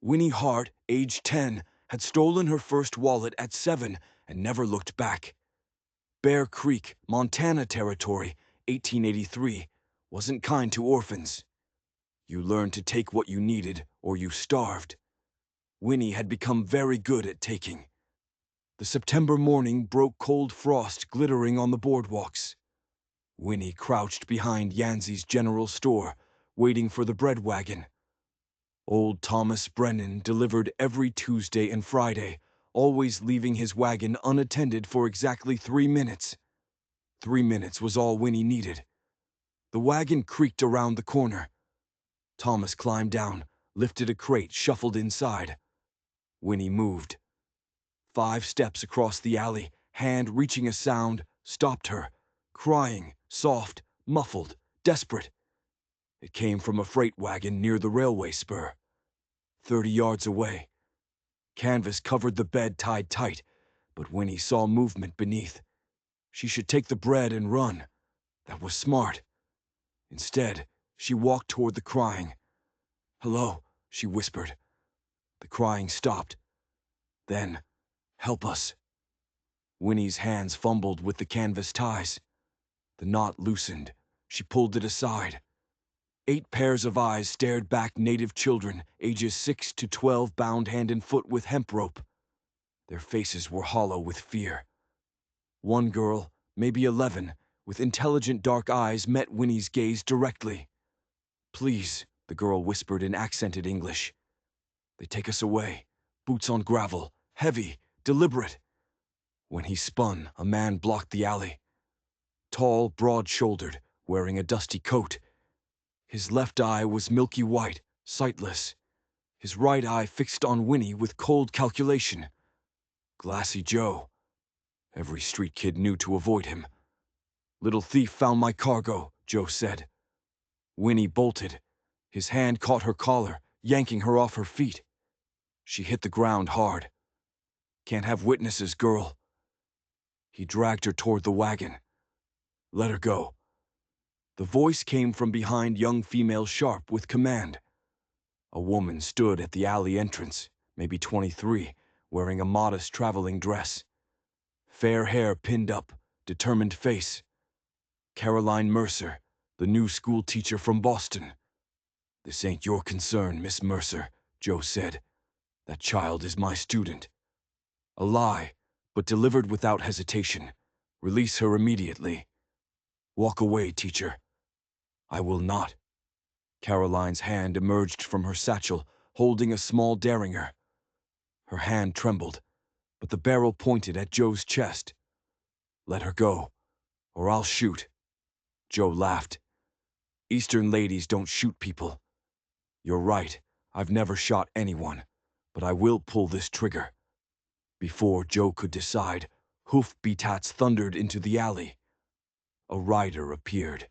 Winnie Hart, age 10, had stolen her first wallet at 7 and never looked back. Bear Creek, Montana Territory, 1883, wasn't kind to orphans. You learned to take what you needed or you starved. Winnie had become very good at taking. The September morning broke cold frost glittering on the boardwalks. Winnie crouched behind Yancey's general store, waiting for the bread wagon. Old Thomas Brennan delivered every Tuesday and Friday, always leaving his wagon unattended for exactly 3 minutes. 3 minutes was all Winnie needed. The wagon creaked around the corner. Thomas climbed down, lifted a crate, shuffled inside. Winnie moved. 5 steps across the alley, hand reaching a sound, stopped her, crying, soft, muffled, desperate. It came from a freight wagon near the railway spur. 30 yards away. Canvas covered the bed tied tight, but Winnie saw movement beneath. She should take the bread and run. That was smart. Instead, she walked toward the crying. "Hello," she whispered. The crying stopped. Then, "Help us." Winnie's hands fumbled with the canvas ties. The knot loosened. She pulled it aside. 8 pairs of eyes stared back, native children, ages 6 to 12, bound hand and foot with hemp rope. Their faces were hollow with fear. One girl, maybe 11, with intelligent dark eyes, met Winnie's gaze directly. "Please," the girl whispered in accented English. "They take us away. Boots on gravel, heavy, deliberate." When he spun, a man blocked the alley. Tall, broad-shouldered, wearing a dusty coat. His left eye was milky white, sightless. His right eye fixed on Winnie with cold calculation. Glassy Joe. Every street kid knew to avoid him. "Little thief found my cargo," Joe said. Winnie bolted. His hand caught her collar, yanking her off her feet. She hit the ground hard. "Can't have witnesses, girl." He dragged her toward the wagon. "Let her go." The voice came from behind, young female, sharp with command. A woman stood at the alley entrance, maybe 23, wearing a modest traveling dress. Fair hair pinned up, determined face. Caroline Mercer, the new school teacher from Boston. "This ain't your concern, Miss Mercer," Joe said. "That child is my student." A lie, but delivered without hesitation. "Release her immediately." "Walk away, teacher." "I will not." Caroline's hand emerged from her satchel, holding a small derringer. Her hand trembled, but the barrel pointed at Joe's chest. "Let her go, or I'll shoot." Joe laughed. "Eastern ladies don't shoot people." "You're right, I've never shot anyone, but I will pull this trigger." Before Joe could decide, hoof-beats thundered into the alley. A rider appeared,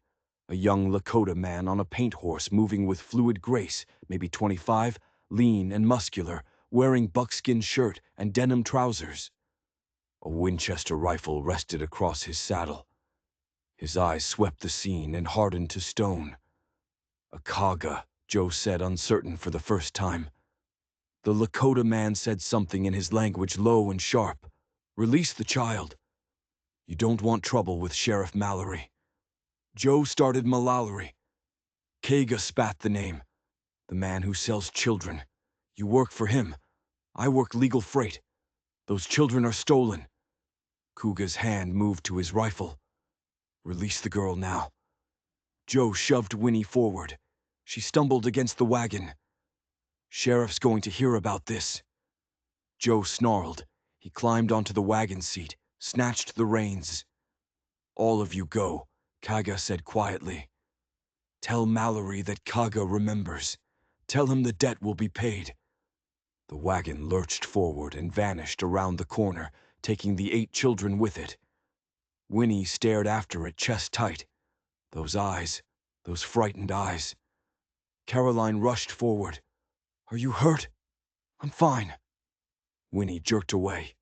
a young Lakota man on a paint horse moving with fluid grace, maybe 25, lean and muscular, wearing buckskin shirt and denim trousers. A Winchester rifle rested across his saddle. His eyes swept the scene and hardened to stone. "A Kaga," Joe said, uncertain for the first time. The Lakota man said something in his language, low and sharp. "Release the child. You don't want trouble with Sheriff Mallory." Joe started Mallory. Kaga spat the name. "The man who sells children. You work for him. I work legal freight. Those children are stolen." Kaga's hand moved to his rifle. "Release the girl now." Joe shoved Winnie forward. She stumbled against the wagon. "Sheriff's going to hear about this." Joe snarled. He climbed onto the wagon seat, snatched the reins. "All of you go," Kaga said quietly. "Tell Mallory that Kaga remembers. Tell him the debt will be paid." The wagon lurched forward and vanished around the corner, taking the 8 children with it. Winnie stared after it, chest tight. Those eyes, those frightened eyes. Caroline rushed forward. "Are you hurt?" "I'm fine." Winnie jerked away.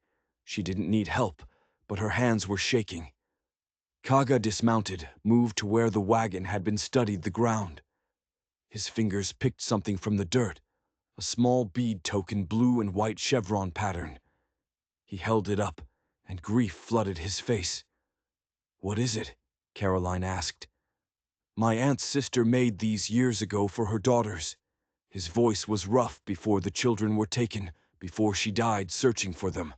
She didn't need help, but her hands were shaking. Kaga dismounted, moved to where the wagon had been, studied the ground. His fingers picked something from the dirt. a small bead token, blue and white chevron pattern. He held it up, and grief flooded his face. "What is it?" Caroline asked. "My aunt's sister made these years ago for her daughters." His voice was rough before the children were taken, before she died searching for them.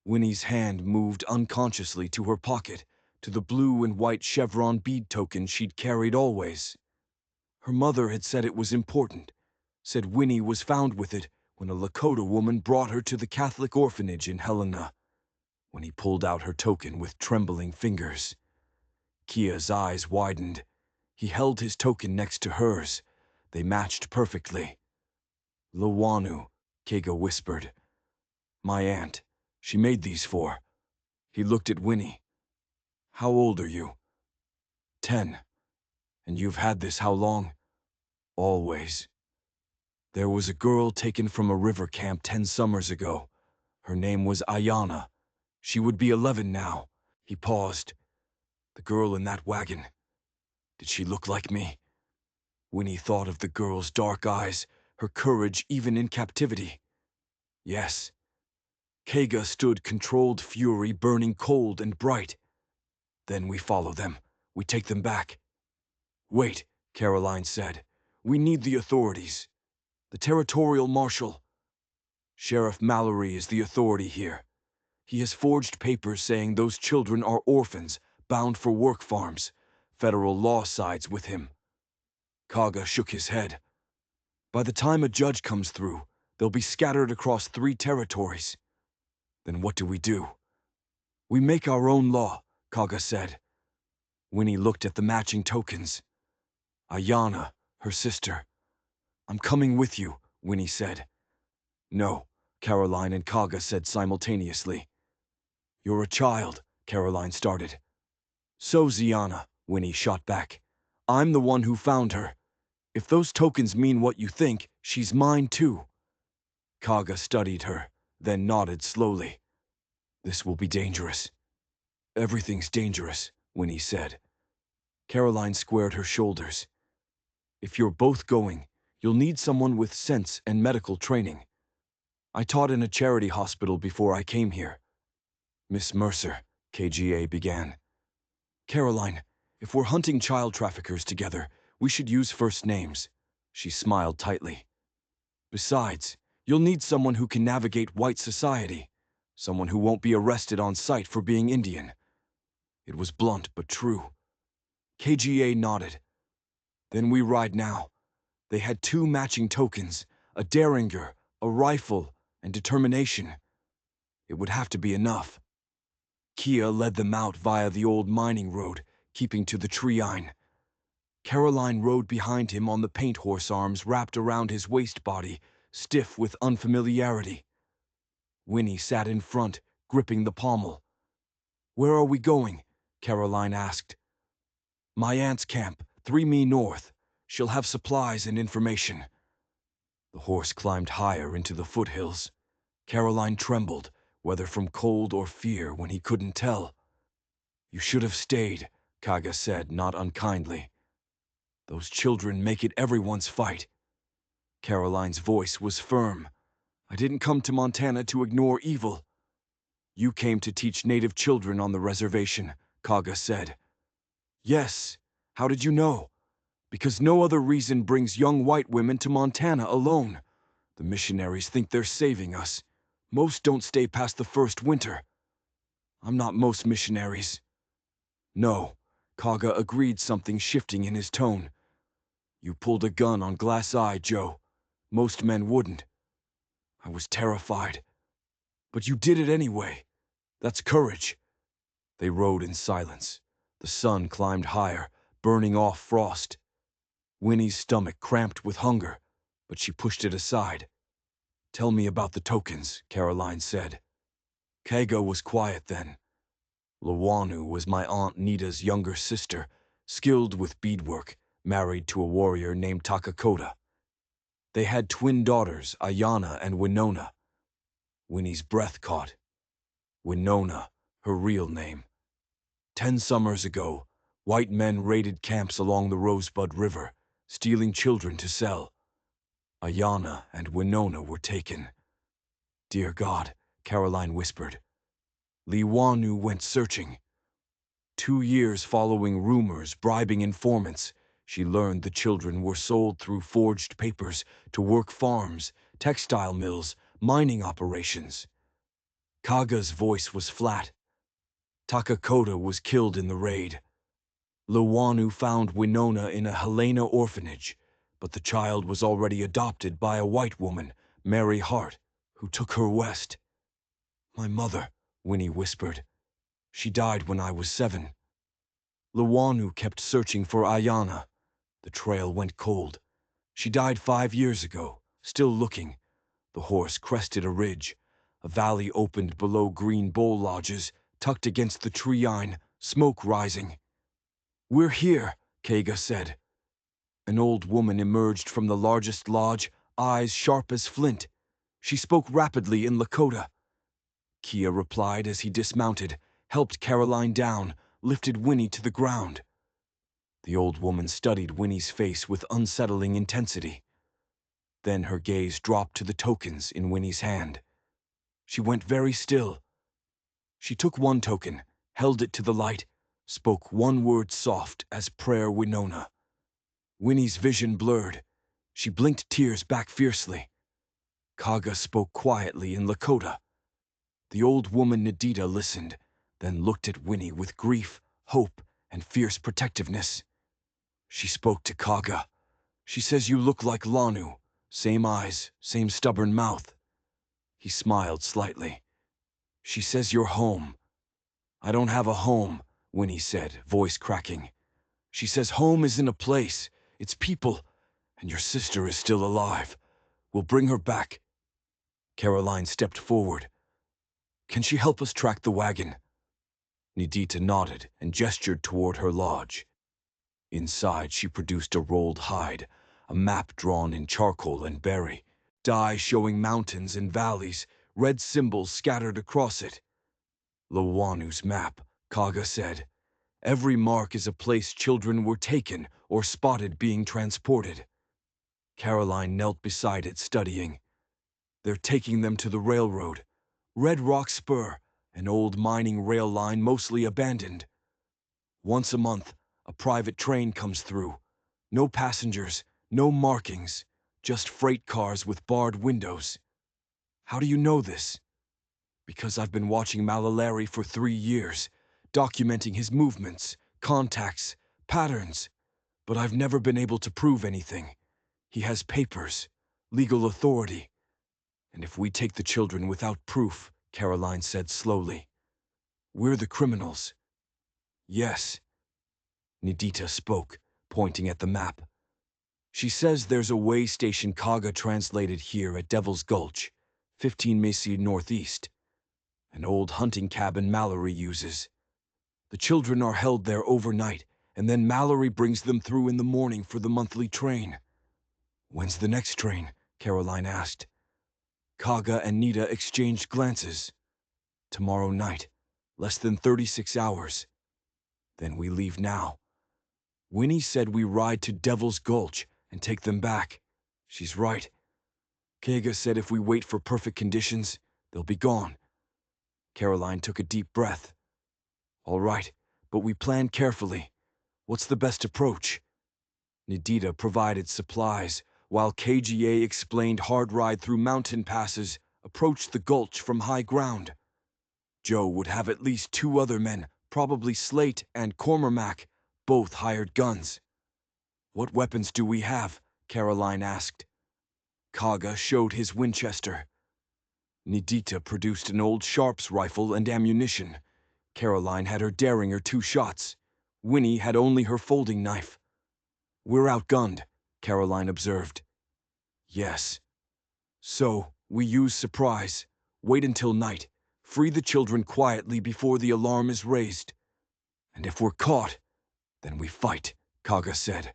Winnie's hand moved unconsciously to her pocket, to the blue and white chevron bead token she'd carried always. Her mother had said it was important, said Winnie was found with it when a Lakota woman brought her to the Catholic orphanage in Helena. When he pulled out her token with trembling fingers, Kia's eyes widened. He held his token next to hers. They matched perfectly. "Lawanu," Kaga whispered. "My aunt. She made these for." He looked at Winnie. "How old are you?" 10. "And you've had this how long?" "Always." "There was a girl taken from a river camp 10 summers ago. Her name was Ayana. She would be 11 now." He paused. "The girl in that wagon. Did she look like me?" Winnie thought of the girl's dark eyes, her courage even in captivity. "Yes." Kaga stood, controlled fury burning cold and bright. "Then we follow them. We take them back." "Wait," Caroline said. "We need the authorities. The territorial marshal." "Sheriff Mallory is the authority here. He has forged papers saying those children are orphans, bound for work farms. Federal law sides with him." Kaga shook his head. "By the time a judge comes through, they'll be scattered across 3 territories. Then what do we do?" "We make our own law," Kaga said. Winnie looked at the matching tokens. "Ayana, her sister." "I'm coming with you," Winnie said. "No," Caroline and Kaga said simultaneously. "You're a child," Caroline started. "So's Iana," Winnie shot back. "I'm the one who found her. If those tokens mean what you think, she's mine too." Kaga studied her, then nodded slowly. "This will be dangerous." "Everything's dangerous," Winnie said. Caroline squared her shoulders. "If you're both going, you'll need someone with sense and medical training. I taught in a charity hospital before I came here." "Miss Mercer," KGA began. "Caroline, if we're hunting child traffickers together, we should use first names." She smiled tightly. "Besides, you'll need someone who can navigate white society, someone who won't be arrested on sight for being Indian." It was blunt but true. KGA nodded. "Then we ride now." They had 2 matching tokens, a derringer, a rifle, and determination. It would have to be enough. Kia led them out via the old mining road, keeping to the treine. Caroline rode behind him on the paint horse, arms wrapped around his waist body, stiff with unfamiliarity. Winnie sat in front, gripping the pommel. "Where are we going?" Caroline asked. "My aunt's camp, 3 mi north. She'll have supplies and information." The horse climbed higher into the foothills. Caroline trembled, whether from cold or fear, when he couldn't tell. "You should have stayed," Kaga said, not unkindly. "Those children make it everyone's fight." Caroline's voice was firm. "I didn't come to Montana to ignore evil." "You came to teach native children on the reservation," Kaga said. "Yes. How did you know?" "Because no other reason brings young white women to Montana alone. The missionaries think they're saving us. Most don't stay past the first winter." "I'm not most missionaries." "No," Kaga agreed, something shifting in his tone. "You pulled a gun on Glass Eye, Joe. Most men wouldn't." "I was terrified." "But you did it anyway. That's courage." They rode in silence. The sun climbed higher, burning off frost. Winnie's stomach cramped with hunger, but she pushed it aside. "Tell me about the tokens," Caroline said. Kaga was quiet then. "Lawanu was my Aunt Nita's younger sister, skilled with beadwork, married to a warrior named Takakota. They had twin daughters, Ayana and Winona." Winnie's breath caught. Winona, her real name. 10 summers ago, white men raided camps along the Rosebud River, stealing children to sell. Ayana and Winona were taken. Dear God, Caroline whispered. Liwanu went searching. 2 years following rumors, bribing informants, she learned the children were sold through forged papers to work farms, textile mills, mining operations. Kaga's voice was flat. Takakota was killed in the raid. Liwanu found Winona in a Helena orphanage, but the child was already adopted by a white woman, Mary Hart, who took her west. My mother, Winnie whispered. She died when I was 7. Liwanu kept searching for Ayana. The trail went cold. She died 5 years ago, still looking. The horse crested a ridge. A valley opened below green bowl lodges, tucked against the tree-line, smoke rising. We're here, Kaga said. An old woman emerged from the largest lodge, eyes sharp as flint. She spoke rapidly in Lakota. Kia replied as he dismounted, helped Caroline down, lifted Winnie to the ground. The old woman studied Winnie's face with unsettling intensity. Then her gaze dropped to the tokens in Winnie's hand. She went very still. She took one token, held it to the light, spoke one word soft as prayer Winona. Winnie's vision blurred. She blinked tears back fiercely. Kaga spoke quietly in Lakota. The old woman Nidita listened, then looked at Winnie with grief, hope, and fierce protectiveness. She spoke to Kaga. She says you look like Lanu. Same eyes, same stubborn mouth. He smiled slightly. She says you're home. I don't have a home, Winnie said, voice cracking. She says home isn't a place, it's people, and your sister is still alive. We'll bring her back. Caroline stepped forward. Can she help us track the wagon? Nidita nodded and gestured toward her lodge. Inside, she produced a rolled hide, a map drawn in charcoal and berry, dye showing mountains and valleys, red symbols scattered across it. Liwanu's map, Kaga said. Every mark is a place children were taken or spotted being transported. Caroline knelt beside it, studying. They're taking them to the railroad. Red Rock Spur, an old mining rail line mostly abandoned. Once a month, a private train comes through. No passengers, no markings, just freight cars with barred windows. How do you know this? Because I've been watching Malalari for 3 years, documenting his movements, contacts, patterns, but I've never been able to prove anything. He has papers, legal authority. And if we take the children without proof, Caroline said slowly, we're the criminals. Yes. Nidita spoke, pointing at the map. She says there's a way station Kaga translated here at Devil's Gulch, 15 Mesi northeast. An old hunting cabin Mallory uses. The children are held there overnight, and then Mallory brings them through in the morning for the monthly train. When's the next train? Caroline asked. Kaga and Nita exchanged glances. Tomorrow night, less than 36 hours. Then we leave now. Winnie said we ride to Devil's Gulch and take them back. She's right. Kaga said if we wait for perfect conditions, they'll be gone. Caroline took a deep breath. All right, but we plan carefully. What's the best approach? Nidita provided supplies, while KGA explained hard ride through mountain passes, approach the gulch from high ground. Joe would have at least 2 other men, probably Slate and Cormac, both hired guns. What weapons do we have? Caroline asked. Kaga showed his Winchester. Nidita produced an old Sharps rifle and ammunition. Caroline had her Derringer 2 shots. Winnie had only her folding knife. We're outgunned, Caroline observed. Yes. So, we use surprise. Wait until night. Free the children quietly before the alarm is raised. And if we're caught, then we fight, Kaga said.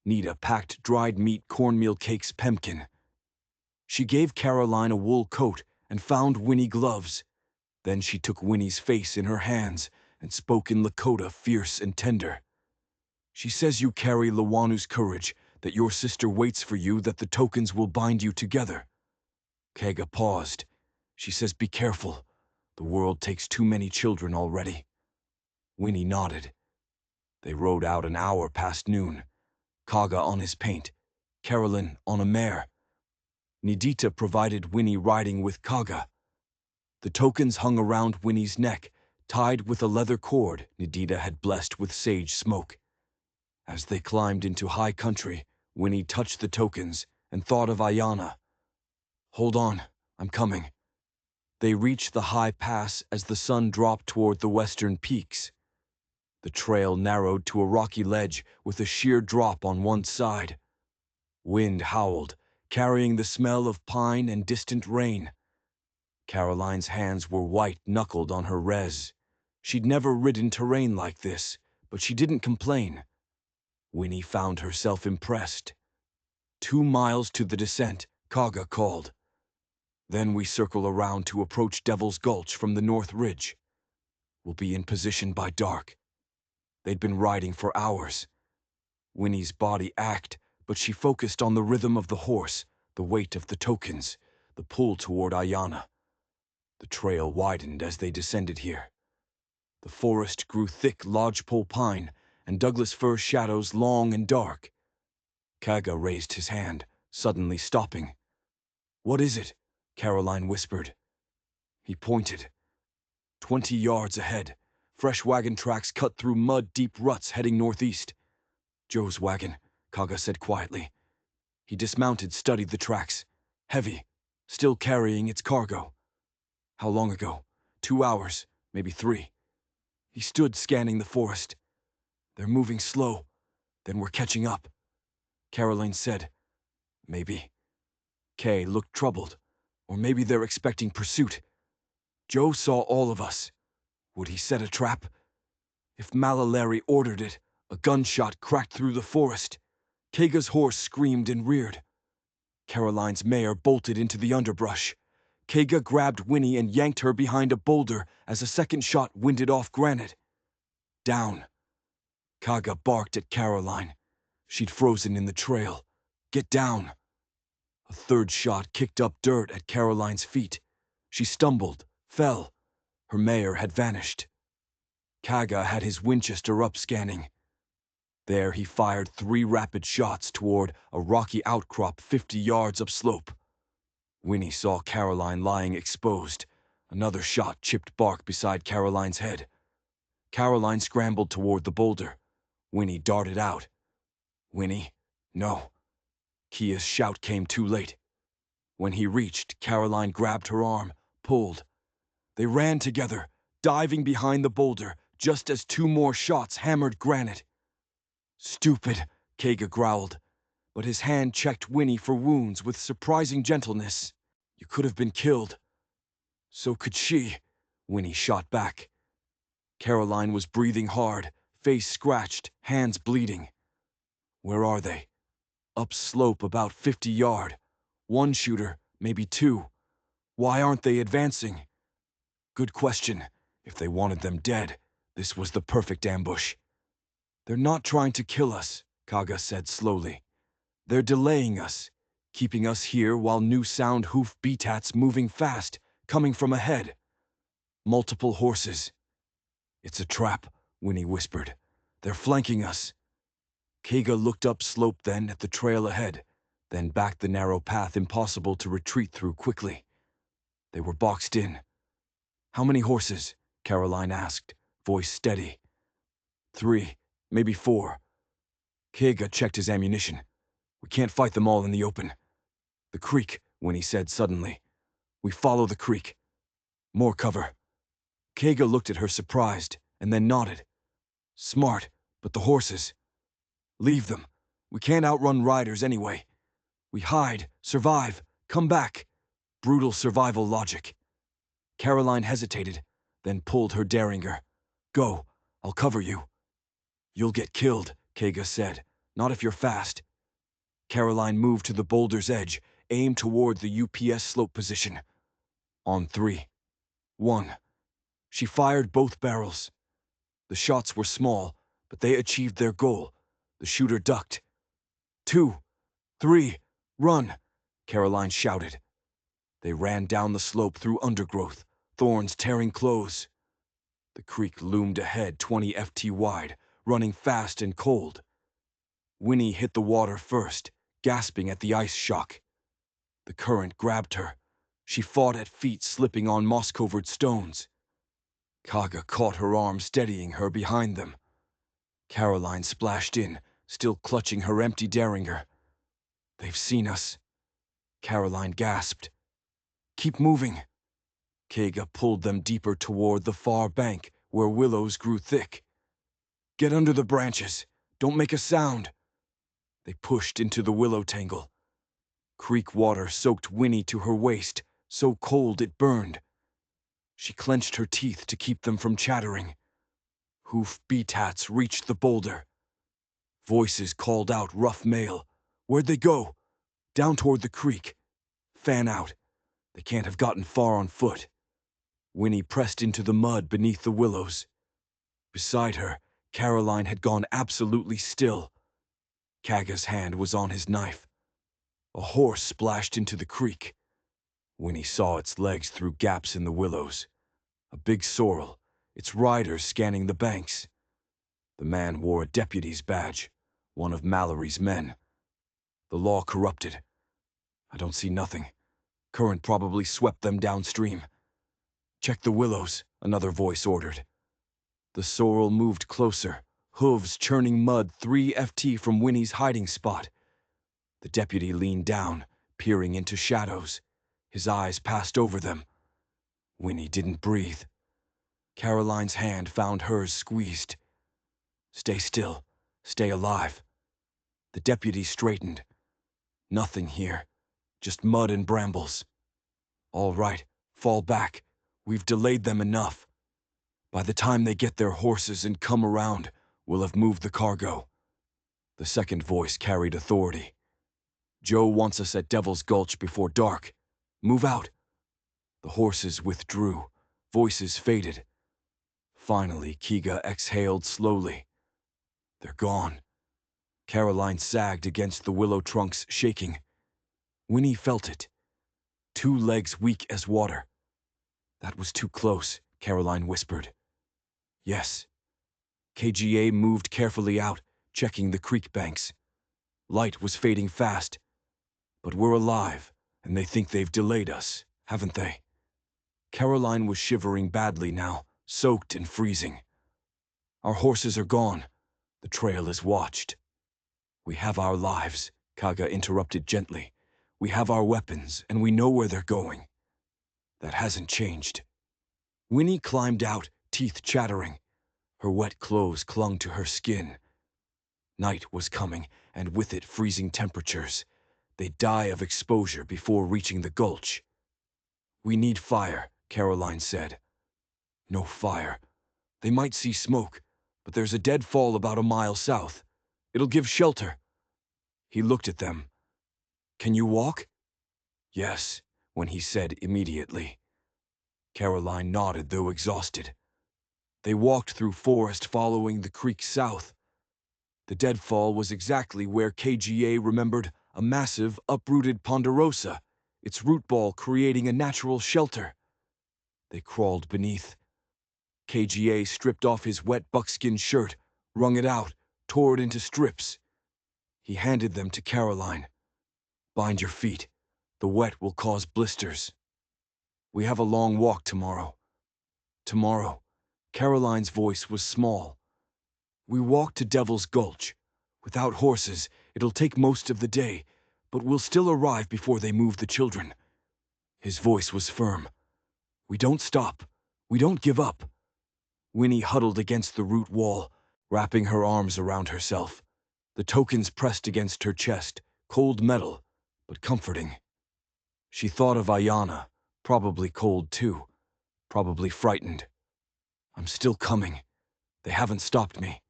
Nita packed dried meat cornmeal cakes pemmican. She gave Caroline a wool coat and found Winnie gloves. Then she took Winnie's face in her hands and spoke in Lakota, fierce and tender. She says you carry Liwanu's courage, that your sister waits for you, that the tokens will bind you together." Kaga paused. She says, "Be careful. The world takes too many children already." Winnie nodded. They rode out an hour past noon. Kaga on his paint, Carolyn on a mare. Nidita provided Winnie riding with Kaga. The tokens hung around Winnie's neck, tied with a leather cord Nidita had blessed with sage smoke. As they climbed into high country, Winnie touched the tokens and thought of Ayana. "Hold on, I'm coming." They reached the high pass as the sun dropped toward the western peaks. The trail narrowed to a rocky ledge with a sheer drop on one side. Wind howled, carrying the smell of pine and distant rain. Caroline's hands were white-knuckled on her rez. She'd never ridden terrain like this, but she didn't complain. Winnie found herself impressed. 2 miles to the descent, Kaga called. "Then we circle around to approach Devil's Gulch from the north ridge. We'll be in position by dark." They'd been riding for hours. Winnie's body ached, but she focused on the rhythm of the horse, the weight of the tokens, the pull toward Ayana. The trail widened as they descended here. The forest grew thick lodgepole pine and Douglas fir shadows long and dark. Kaga raised his hand, suddenly stopping. "What is it?" Caroline whispered. He pointed. 20 yards ahead, fresh wagon tracks cut through mud-deep ruts heading northeast. "Joe's wagon," Kaga said quietly. He dismounted, studied the tracks. Heavy, still carrying its cargo. "How long ago?" 2 hours, maybe 3. He stood scanning the forest. "They're moving slow, then we're catching up." Caroline said, "Maybe." Kay looked troubled. "Or maybe they're expecting pursuit." "Joe saw all of us. Would he set a trap?" "If Malalari ordered it, a gunshot cracked through the forest." Kaga's horse screamed and reared. Caroline's mare bolted into the underbrush. Kaga grabbed Winnie and yanked her behind a boulder as a second shot winded off granite. "Down." Kaga barked at Caroline. She'd frozen in the trail. "Get down." A third shot kicked up dirt at Caroline's feet. She stumbled, fell. Her mare had vanished. Kaga had his Winchester up scanning. There he fired 3 rapid shots toward a rocky outcrop 50 yards upslope. Winnie saw Caroline lying exposed. Another shot chipped bark beside Caroline's head. Caroline scrambled toward the boulder. Winnie darted out. "Winnie, no." Kia's shout came too late. When he reached, Caroline grabbed her arm, pulled. They ran together, diving behind the boulder, just as 2 more shots hammered granite. "Stupid," Kaga growled, but his hand checked Winnie for wounds with surprising gentleness. "You could have been killed." "So could she," Winnie shot back. Caroline was breathing hard, face scratched, hands bleeding. "Where are they?" "Up slope about 50 yard. 1 shooter, maybe 2. Why aren't they advancing?" "Good question. If they wanted them dead, this was the perfect ambush." "They're not trying to kill us," Kaga said slowly. "They're delaying us, keeping us here while new sound hoof beatats moving fast, coming from ahead. Multiple horses." "It's a trap," Winnie whispered. "They're flanking us." Kaga looked up slope then at the trail ahead, then back the narrow path impossible to retreat through quickly. They were boxed in. "How many horses?" Caroline asked, voice steady. 3, maybe 4. Kaga checked his ammunition. "We can't fight them all in the open." "The creek," Winnie said suddenly. "We follow the creek. More cover." Kaga looked at her surprised, and then nodded. "Smart, but the horses?" "Leave them. We can't outrun riders anyway. We hide, survive, come back. Brutal survival logic." Caroline hesitated, then pulled her derringer. "Go, I'll cover you." "You'll get killed," Kaga said. "Not if you're fast." Caroline moved to the boulder's edge, aimed toward the UPS slope position. On 3. 1. She fired both barrels. The shots were small, but they achieved their goal. The shooter ducked. 2, 3, run, Caroline shouted. They ran down the slope through undergrowth, thorns tearing clothes. The creek loomed ahead 20 ft wide, running fast and cold. Winnie hit the water first, gasping at the ice shock. The current grabbed her. She fought at feet slipping on moss-covered stones. Kaga caught her arm, steadying her behind them. Caroline splashed in, still clutching her empty derringer. They've seen us, Caroline gasped. Keep moving. Kaga pulled them deeper toward the far bank, where willows grew thick. Get under the branches. Don't make a sound. They pushed into the willow tangle. Creek water soaked Winnie to her waist, so cold it burned. She clenched her teeth to keep them from chattering. Hoof beat-hats reached the boulder. Voices called out rough mail. Where'd they go? Down toward the creek. Fan out. They can't have gotten far on foot. Winnie pressed into the mud beneath the willows. Beside her, Caroline had gone absolutely still. Kaga's hand was on his knife. A horse splashed into the creek. Winnie saw its legs through gaps in the willows. A big sorrel, its rider scanning the banks. The man wore a deputy's badge, one of Mallory's men. The law corrupted. I don't see nothing. Current probably swept them downstream. Check the willows, another voice ordered. The sorrel moved closer, hooves churning mud 3 ft from Winnie's hiding spot. The deputy leaned down, peering into shadows. His eyes passed over them. Winnie didn't breathe. Caroline's hand found hers squeezed. Stay still. Stay alive. The deputy straightened. Nothing here. Just mud and brambles. All right, fall back. We've delayed them enough. By the time they get their horses and come around, we'll have moved the cargo. The second voice carried authority. Joe wants us at Devil's Gulch before dark. Move out. The horses withdrew. Voices faded. Finally, Kiga exhaled slowly. They're gone. Caroline sagged against the willow trunks, shaking. Winnie felt it. 2 legs weak as water. That was too close, Caroline whispered. Yes. KGA moved carefully out, checking the creek banks. Light was fading fast. But we're alive, and they think they've delayed us, haven't they? Caroline was shivering badly now, soaked and freezing. Our horses are gone. The trail is watched. We have our lives, Kaga interrupted gently. We have our weapons, and we know where they're going. That hasn't changed. Winnie climbed out, teeth chattering. Her wet clothes clung to her skin. Night was coming, and with it freezing temperatures. They'd die of exposure before reaching the gulch. We need fire, Caroline said. No fire. They might see smoke, but there's a deadfall about a mile south. It'll give shelter. He looked at them. Can you walk? Yes, when he said immediately. Caroline nodded, though exhausted. They walked through forest following the creek south. The deadfall was exactly where KGA remembered a massive, uprooted ponderosa, its root ball creating a natural shelter. They crawled beneath. KGA stripped off his wet buckskin shirt, wrung it out, tore it into strips. He handed them to Caroline. Bind your feet. The wet will cause blisters. We have a long walk tomorrow. Tomorrow. Caroline's voice was small. We walk to Devil's Gulch. Without horses, it'll take most of the day, but we'll still arrive before they move the children. His voice was firm. We don't stop. We don't give up. Winnie huddled against the root wall, wrapping her arms around herself. The tokens pressed against her chest, cold metal, but comforting. She thought of Ayana, probably cold too, probably frightened. I'm still coming. They haven't stopped me.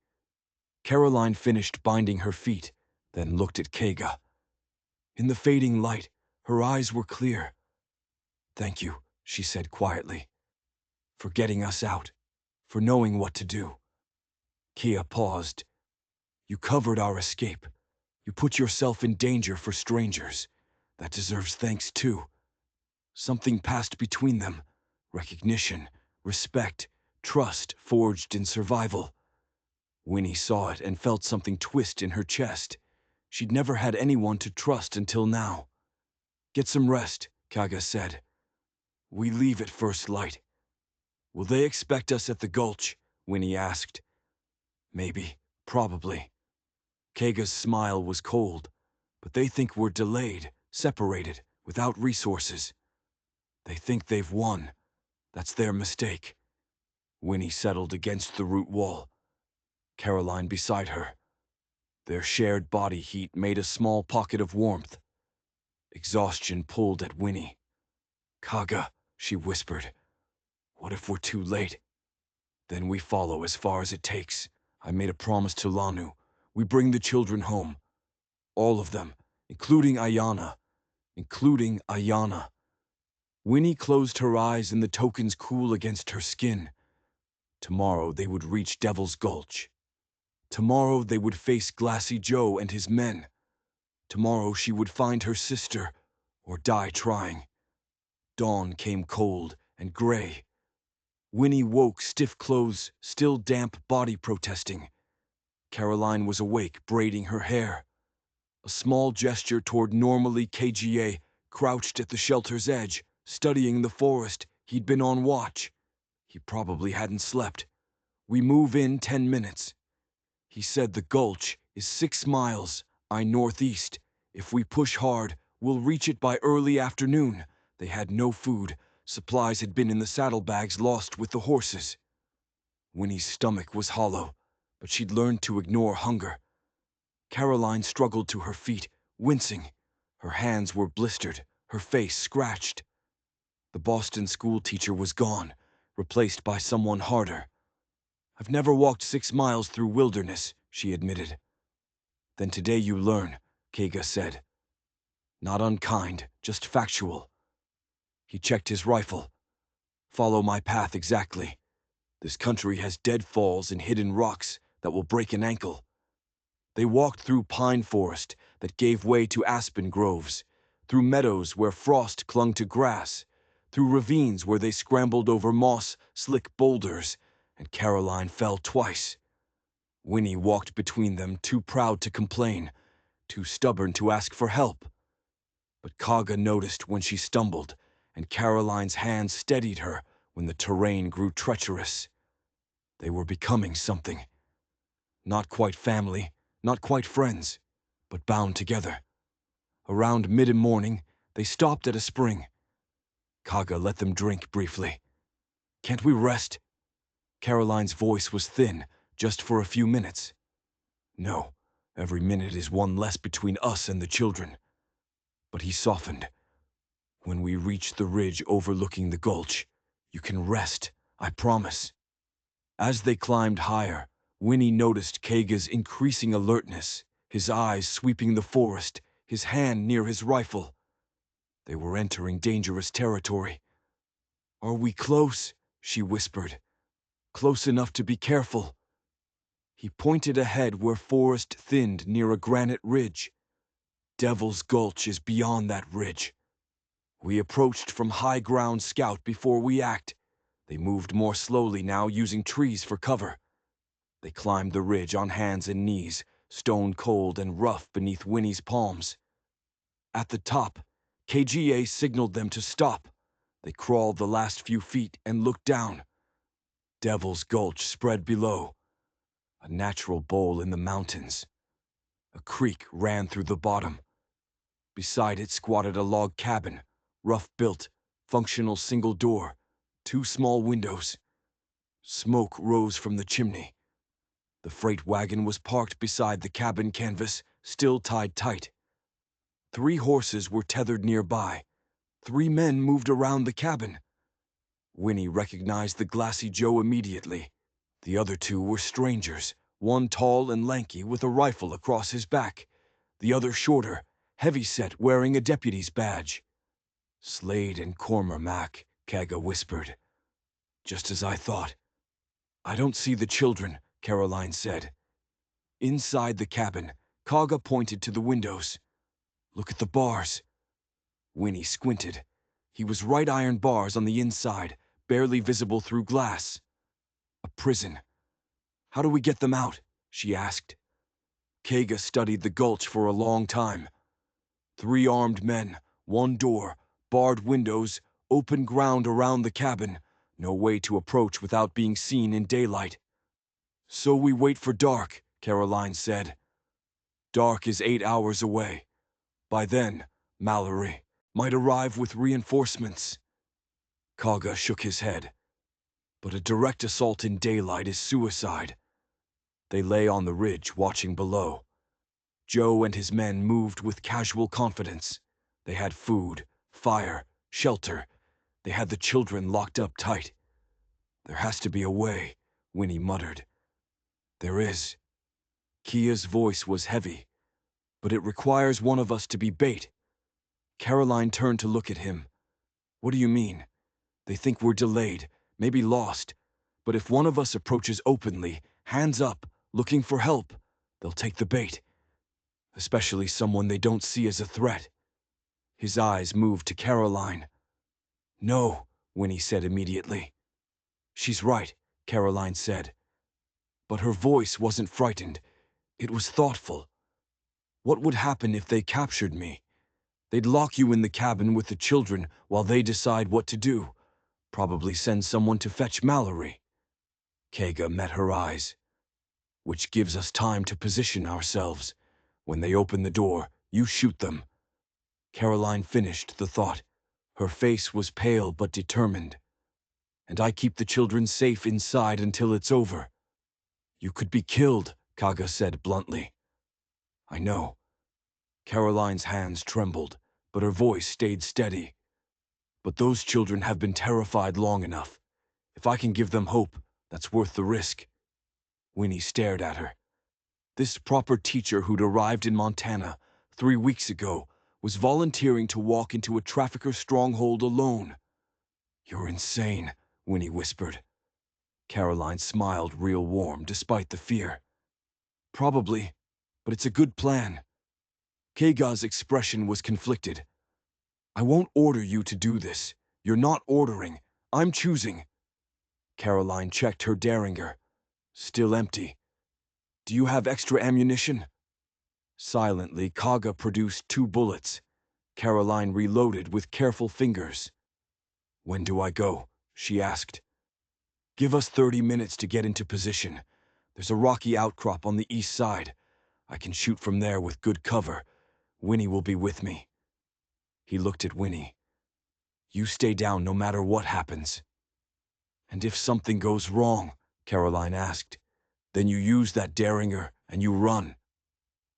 Caroline finished binding her feet, then looked at Kaga. In the fading light, her eyes were clear. Thank you, she said quietly, for getting us out, for knowing what to do. Kia paused. You covered our escape. You put yourself in danger for strangers. That deserves thanks too. Something passed between them. Recognition, respect, trust forged in survival. Winnie saw it and felt something twist in her chest. She'd never had anyone to trust until now. Get some rest, Kaga said. We leave at first light. Will they expect us at the Gulch? Winnie asked. Maybe, probably. Kaga's smile was cold, but they think we're delayed, separated, without resources. They think they've won. That's their mistake. Winnie settled against the root wall, Caroline beside her. Their shared body heat made a small pocket of warmth. Exhaustion pulled at Winnie. Kaga, she whispered. What if we're too late? Then we follow as far as it takes. I made a promise to Lanu. We bring the children home. All of them, including Ayana. Including Ayana. Winnie closed her eyes and the tokens cool against her skin. Tomorrow they would reach Devil's Gulch. Tomorrow they would face Glassy Joe and his men. Tomorrow she would find her sister, or die trying. Dawn came cold and gray. Winnie woke, stiff clothes, still damp body protesting. Caroline was awake, braiding her hair. A small gesture toward normally KGA, crouched at the shelter's edge, studying the forest. He'd been on watch. He probably hadn't slept. We move in 10 minutes. He said the Gulch is 6 miles, northeast. If we push hard, we'll reach it by early afternoon. They had no food. Supplies had been in the saddlebags lost with the horses. Winnie's stomach was hollow, but she'd learned to ignore hunger. Caroline struggled to her feet, wincing. Her hands were blistered, her face scratched. The Boston school teacher was gone, replaced by someone harder. I've never walked 6 miles through wilderness, she admitted. Then today you learn, Kaga said. Not unkind, just factual. He checked his rifle. Follow my path exactly. This country has deadfalls and hidden rocks that will break an ankle. They walked through pine forest that gave way to aspen groves, through meadows where frost clung to grass, through ravines where they scrambled over moss-slick boulders, and Caroline fell twice. Winnie walked between them, too proud to complain, too stubborn to ask for help. But Kaga noticed when she stumbled, and Caroline's hand steadied her when the terrain grew treacherous. They were becoming something. Not quite family, not quite friends, but bound together. Around mid-morning, they stopped at a spring. Kaga let them drink briefly. Can't we rest? Caroline's voice was thin, just for a few minutes. No, every minute is one less between us and the children. But he softened. When we reach the ridge overlooking the Gulch, you can rest, I promise. As they climbed higher, Winnie noticed Kaga's increasing alertness, his eyes sweeping the forest, his hand near his rifle. They were entering dangerous territory. Are we close? She whispered. Close enough to be careful. He pointed ahead where forest thinned near a granite ridge. Devil's Gulch is beyond that ridge. We approached from high ground scout before we act. They moved more slowly now, using trees for cover. They climbed the ridge on hands and knees, stone cold and rough beneath Winnie's palms. At the top, KGA signaled them to stop. They crawled the last few feet and looked down. Devil's Gulch spread below. A natural bowl in the mountains. A creek ran through the bottom. Beside it squatted a log cabin, rough-built, functional single door, 2 small windows. Smoke rose from the chimney. The freight wagon was parked beside the cabin canvas, still tied tight. 3 horses were tethered nearby. 3 men moved around the cabin. Winnie recognized the Glassy Joe immediately. The other 2 were strangers, one tall and lanky with a rifle across his back, the other shorter, heavy-set, wearing a deputy's badge. Slade and Cormac, Kaga whispered. Just as I thought. I don't see the children, Caroline said. Inside the cabin, Kaga pointed to the windows. Look at the bars. Winnie squinted. He was right iron bars on the inside, barely visible through glass. A prison. How do we get them out? She asked. Kaga studied the Gulch for a long time. 3 armed men, 1 door, barred windows, open ground around the cabin, no way to approach without being seen in daylight. So we wait for dark, Caroline said. Dark is 8 hours away. By then, Mallory might arrive with reinforcements. Kaga shook his head. But a direct assault in daylight is suicide. They lay on the ridge, watching below. Joe and his men moved with casual confidence. They had food, fire, shelter. They had the children locked up tight. There has to be a way, Winnie muttered. There is. Kia's voice was heavy. But it requires one of us to be bait. Caroline turned to look at him. What do you mean? They think we're delayed, maybe lost. But if one of us approaches openly, hands up, looking for help, they'll take the bait. Especially someone they don't see as a threat. His eyes moved to Caroline. No, Winnie said immediately. She's right, Caroline said. But her voice wasn't frightened. It was thoughtful. What would happen if they captured me? They'd lock you in the cabin with the children while they decide what to do. Probably send someone to fetch Mallory. Kaga met her eyes. Which gives us time to position ourselves. When they open the door, you shoot them. Caroline finished the thought. Her face was pale but determined. And I keep the children safe inside until it's over. You could be killed, Kaga said bluntly. I know. Caroline's hands trembled, but her voice stayed steady. But those children have been terrified long enough. If I can give them hope, that's worth the risk. Winnie stared at her. This proper teacher who'd arrived in Montana 3 weeks ago was volunteering to walk into a trafficker stronghold alone. You're insane, Winnie whispered. Caroline smiled real warm despite the fear. Probably, but it's a good plan. Kaga's expression was conflicted. I won't order you to do this. You're not ordering. I'm choosing. Caroline checked her derringer. Still empty. Do you have extra ammunition? Silently, Kaga produced 2 bullets. Caroline reloaded with careful fingers. When do I go? She asked. Give us 30 minutes to get into position. There's a rocky outcrop on the east side. I can shoot from there with good cover. Winnie will be with me. He looked at Winnie. You stay down no matter what happens. And if something goes wrong, Caroline asked, then you use that derringer and you run.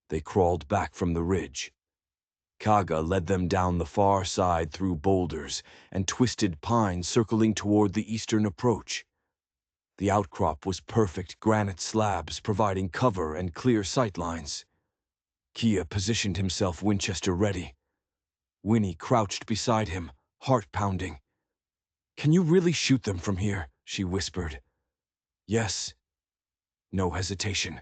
They crawled back from the ridge. Kaga led them down the far side through boulders and twisted pines circling toward the eastern approach. The outcrop was perfect granite slabs providing cover and clear sightlines. Kia positioned himself Winchester ready. Winnie crouched beside him, heart pounding. Can you really shoot them from here? She whispered. Yes. No hesitation.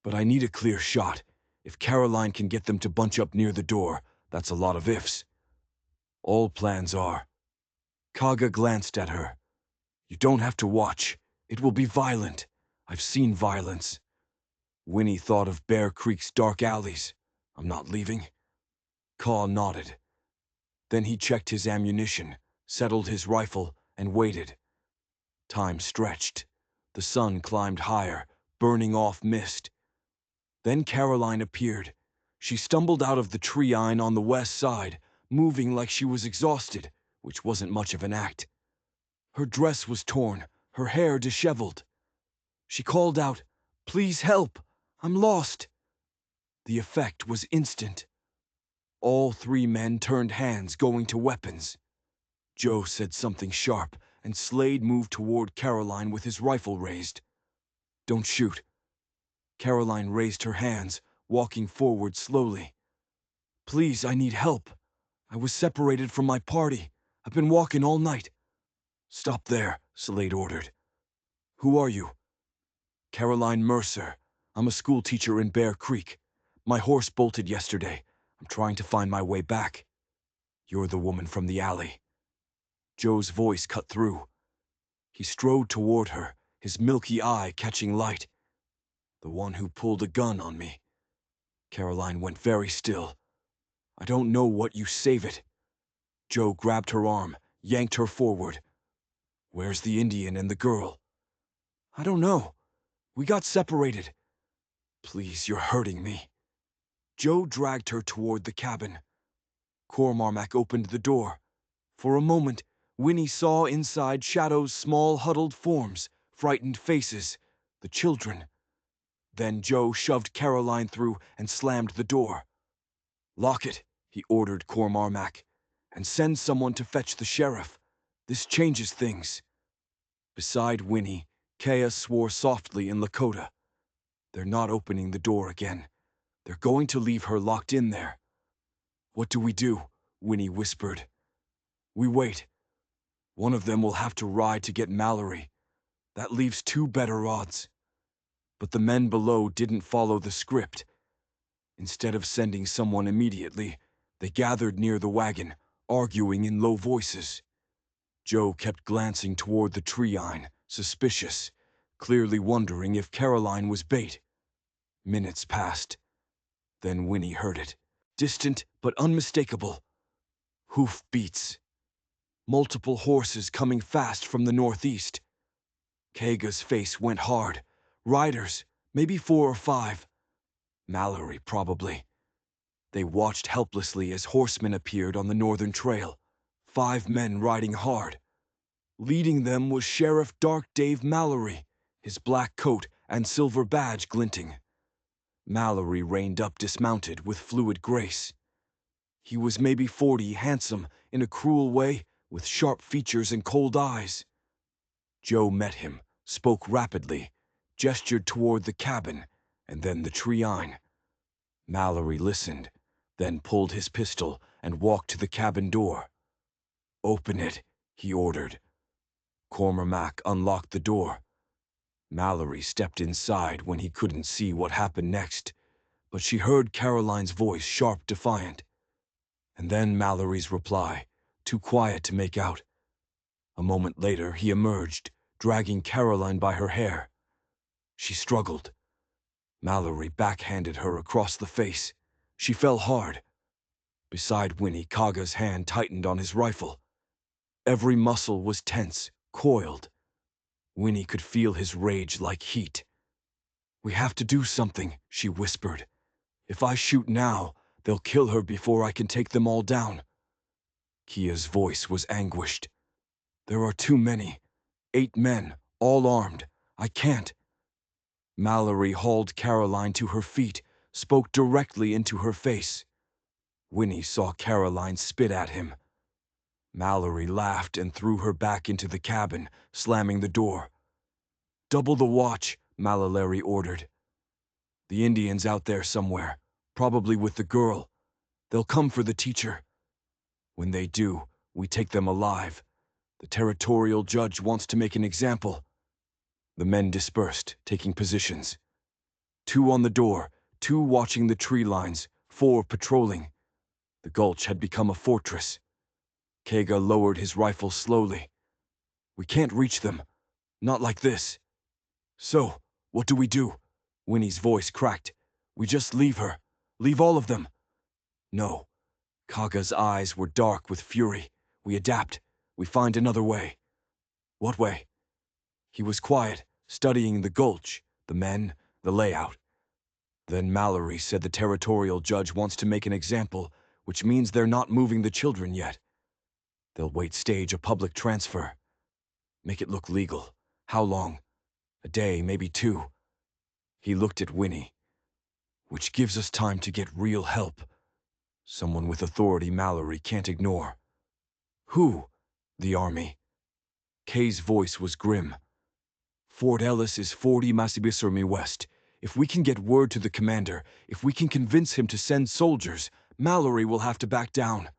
But I need a clear shot. If Caroline can get them to bunch up near the door, that's a lot of ifs. All plans are. Kaga glanced at her. You don't have to watch. It will be violent. I've seen violence. Winnie thought of Bear Creek's dark alleys. I'm not leaving. Kaw nodded. Then he checked his ammunition, settled his rifle, and waited. Time stretched. The sun climbed higher, burning off mist. Then Caroline appeared. She stumbled out of the tree-line on the west side, moving like she was exhausted, which wasn't much of an act. Her dress was torn, her hair disheveled. She called out, "Please help! I'm lost!" The effect was instant. All 3 men turned hands, going to weapons. Joe said something sharp, and Slade moved toward Caroline with his rifle raised. Don't shoot. Caroline raised her hands, walking forward slowly. Please, I need help. I was separated from my party. I've been walking all night. Stop there, Slade ordered. Who are you? Caroline Mercer. I'm a school teacher in Bear Creek. My horse bolted yesterday. I'm trying to find my way back. You're the woman from the alley. Joe's voice cut through. He strode toward her, his milky eye catching light. The one who pulled a gun on me. Caroline went very still. I don't know what you save it. Joe grabbed her arm, yanked her forward. Where's the Indian and the girl? I don't know. We got separated. Please, you're hurting me. Joe dragged her toward the cabin. Cormac opened the door. For a moment, Winnie saw inside shadows small huddled forms, frightened faces, the children. Then Joe shoved Caroline through and slammed the door. Lock it, he ordered Cormac, and send someone to fetch the sheriff. This changes things. Beside Winnie, Kea swore softly in Lakota. They're not opening the door again. They're going to leave her locked in there. What do we do? Winnie whispered. We wait. One of them will have to ride to get Mallory. That leaves 2 better odds. But the men below didn't follow the script. Instead of sending someone immediately, they gathered near the wagon, arguing in low voices. Joe kept glancing toward the tree-line, suspicious, clearly wondering if Caroline was bait. Minutes passed. Then Winnie heard it. Distant but unmistakable. Hoof beats. Multiple horses coming fast from the northeast. Kega's face went hard. Riders, maybe 4 or 5. Mallory, probably. They watched helplessly as horsemen appeared on the northern trail. 5 men riding hard. Leading them was Sheriff Dark Dave Mallory, his black coat and silver badge glinting. Mallory reined up dismounted with fluid grace. He was maybe 40, handsome, in a cruel way, with sharp features and cold eyes. Joe met him, spoke rapidly, gestured toward the cabin, and then the tree-line. Mallory listened, then pulled his pistol and walked to the cabin door. Open it, he ordered. Cormac unlocked the door. Mallory stepped inside when he couldn't see what happened next, but she heard Caroline's voice, sharp, defiant. And then Mallory's reply, too quiet to make out. A moment later, he emerged, dragging Caroline by her hair. She struggled. Mallory backhanded her across the face. She fell hard. Beside Winnie, Kaga's hand tightened on his rifle. Every muscle was tense, coiled. Winnie could feel his rage like heat. We have to do something, she whispered. If I shoot now, they'll kill her before I can take them all down. Kia's voice was anguished. There are too many. 8 men, all armed. I can't. Mallory hauled Caroline to her feet, spoke directly into her face. Winnie saw Caroline spit at him. Mallory laughed and threw her back into the cabin, slamming the door. Double the watch, Mallory ordered. The Indian's out there somewhere, probably with the girl. They'll come for the teacher. When they do, we take them alive. The territorial judge wants to make an example. The men dispersed, taking positions. 2 on the door, 2 watching the tree lines, 4 patrolling. The Gulch had become a fortress. Kega lowered his rifle slowly. We can't reach them. Not like this. So, what do we do? Winnie's voice cracked. We just leave her. Leave all of them. No. Kaga's eyes were dark with fury. We adapt. We find another way. What way? He was quiet, studying the Gulch, the men, the layout. Then Mallory said the territorial judge wants to make an example, which means they're not moving the children yet. They'll wait stage a public transfer. Make it look legal. How long? A day, maybe 2. He looked at Winnie. Which gives us time to get real help. Someone with authority Mallory can't ignore. Who? The army. Kay's voice was grim. Fort Ellis is 40 Masibisarmi west. If we can get word to the commander, if we can convince him to send soldiers, Mallory will have to back down.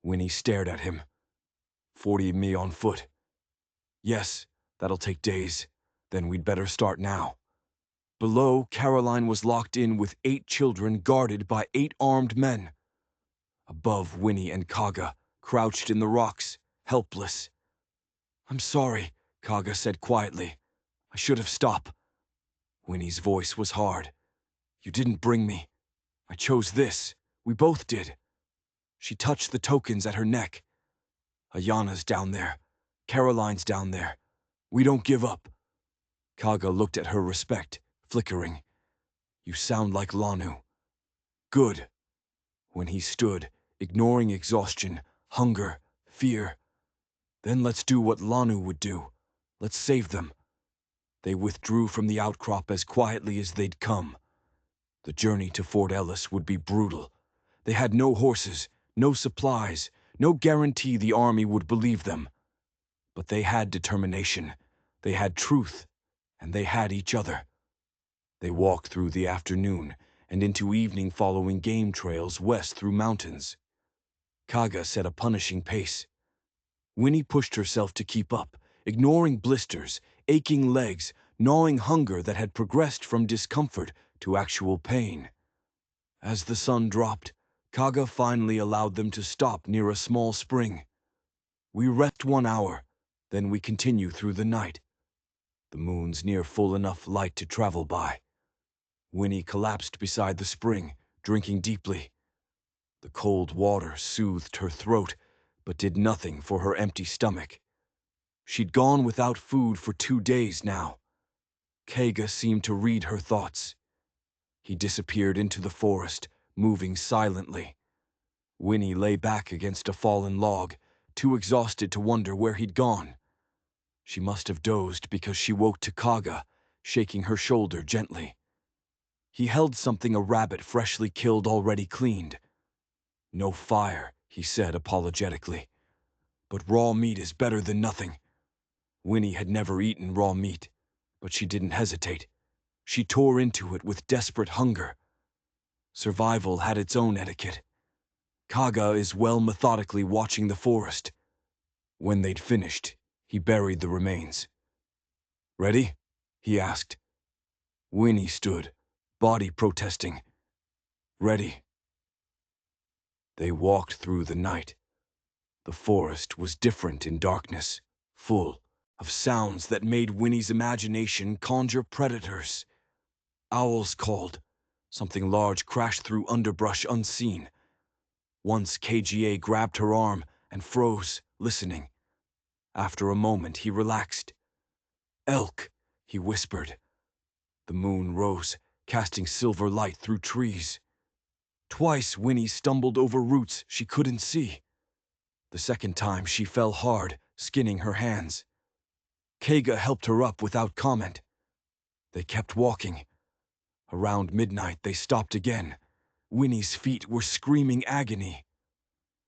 Winnie stared at him. 40 me on foot. Yes, that'll take days. Then we'd better start now. Below, Caroline was locked in with 8 children guarded by 8 armed men. Above, Winnie and Kaga, crouched in the rocks, helpless. "I'm sorry," Kaga said quietly. "I should have stopped." Winnie's voice was hard. "You didn't bring me. I chose this. We both did." She touched the tokens at her neck. "Ayana's down there. Caroline's down there. We don't give up." Kaga looked at her, respect flickering. "You sound like Lanu." "Good." When he stood, ignoring exhaustion, hunger, fear. "Then let's do what Lanu would do. Let's save them." They withdrew from the outcrop as quietly as they'd come. The journey to Fort Ellis would be brutal. They had no horses, no supplies, no guarantee the army would believe them. But they had determination, they had truth, and they had each other. They walked through the afternoon and into evening, following game trails west through mountains. Kaga set a punishing pace. Winnie pushed herself to keep up, ignoring blisters, aching legs, gnawing hunger that had progressed from discomfort to actual pain. As the sun dropped, Kaga finally allowed them to stop near a small spring. "We rest 1 hour, then we continue through the night. The moon's near full enough light to travel by." Winnie collapsed beside the spring, drinking deeply. The cold water soothed her throat, but did nothing for her empty stomach. She'd gone without food for 2 days now. Kaga seemed to read her thoughts. He disappeared into the forest, moving silently. Winnie lay back against a fallen log, too exhausted to wonder where he'd gone. She must have dozed because she woke to Kaga, shaking her shoulder gently. He held something a rabbit freshly killed, already cleaned. "No fire," he said apologetically. "But raw meat is better than nothing." Winnie had never eaten raw meat, but she didn't hesitate. She tore into it with desperate hunger. Survival had its own etiquette. Kaga is well methodically watching the forest. When they'd finished, he buried the remains. "Ready?" he asked. Winnie stood, body protesting. "Ready." They walked through the night. The forest was different in darkness, full of sounds that made Winnie's imagination conjure predators. Owls called. Something large crashed through underbrush unseen. Once KGA grabbed her arm and froze, listening. After a moment, he relaxed. "Elk," he whispered. The moon rose, casting silver light through trees. Twice Winnie stumbled over roots she couldn't see. The second time she fell hard, skinning her hands. Kaga helped her up without comment. They kept walking. Around midnight they stopped again. Winnie's feet were screaming agony.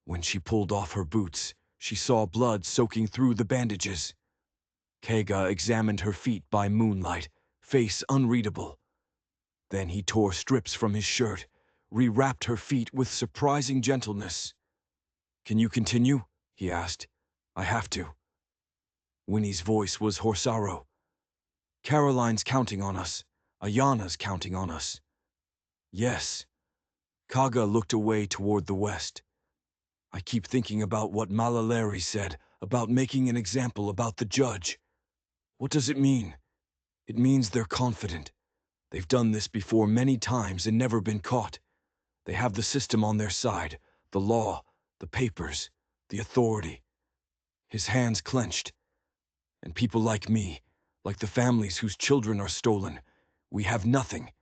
When she pulled off her boots, she saw blood soaking through the bandages. Kaga examined her feet by moonlight, face unreadable. Then he tore strips from his shirt, rewrapped her feet with surprising gentleness. "Can you continue?" he asked. "I have to." Winnie's voice was hoarse. "Caroline's counting on us. Ayana's counting on us." "Yes." Kaga looked away toward the west. "I keep thinking about what Malaleri said about making an example about the judge. What does it mean? It means they're confident. They've done this before many times and never been caught. They have the system on their side, the law, the papers, the authority." His hands clenched. "And people like me, like the families whose children are stolen, we have nothing.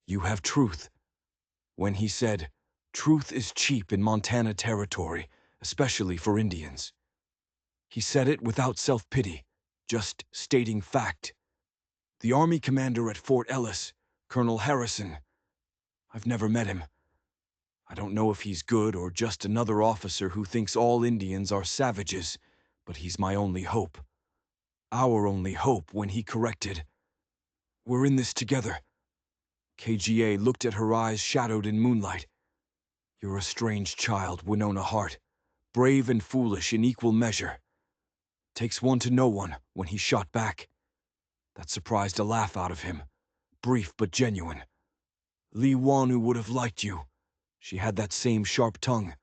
You have truth." When he said, "Truth is cheap in Montana territory, especially for Indians," he said it without self-pity, just stating fact. "The Army commander at Fort Ellis, Colonel Harrison, I've never met him. I don't know if he's good or just another officer who thinks all Indians are savages, but he's my only hope. Our only hope," when he corrected. "We're in this together." KGA looked at her eyes shadowed in moonlight. "You're a strange child, Winona Hart, brave and foolish in equal measure. Takes one to know one," when he shot back. That surprised a laugh out of him. brief but genuine. "Li Wanu would have liked you. She had that same sharp tongue."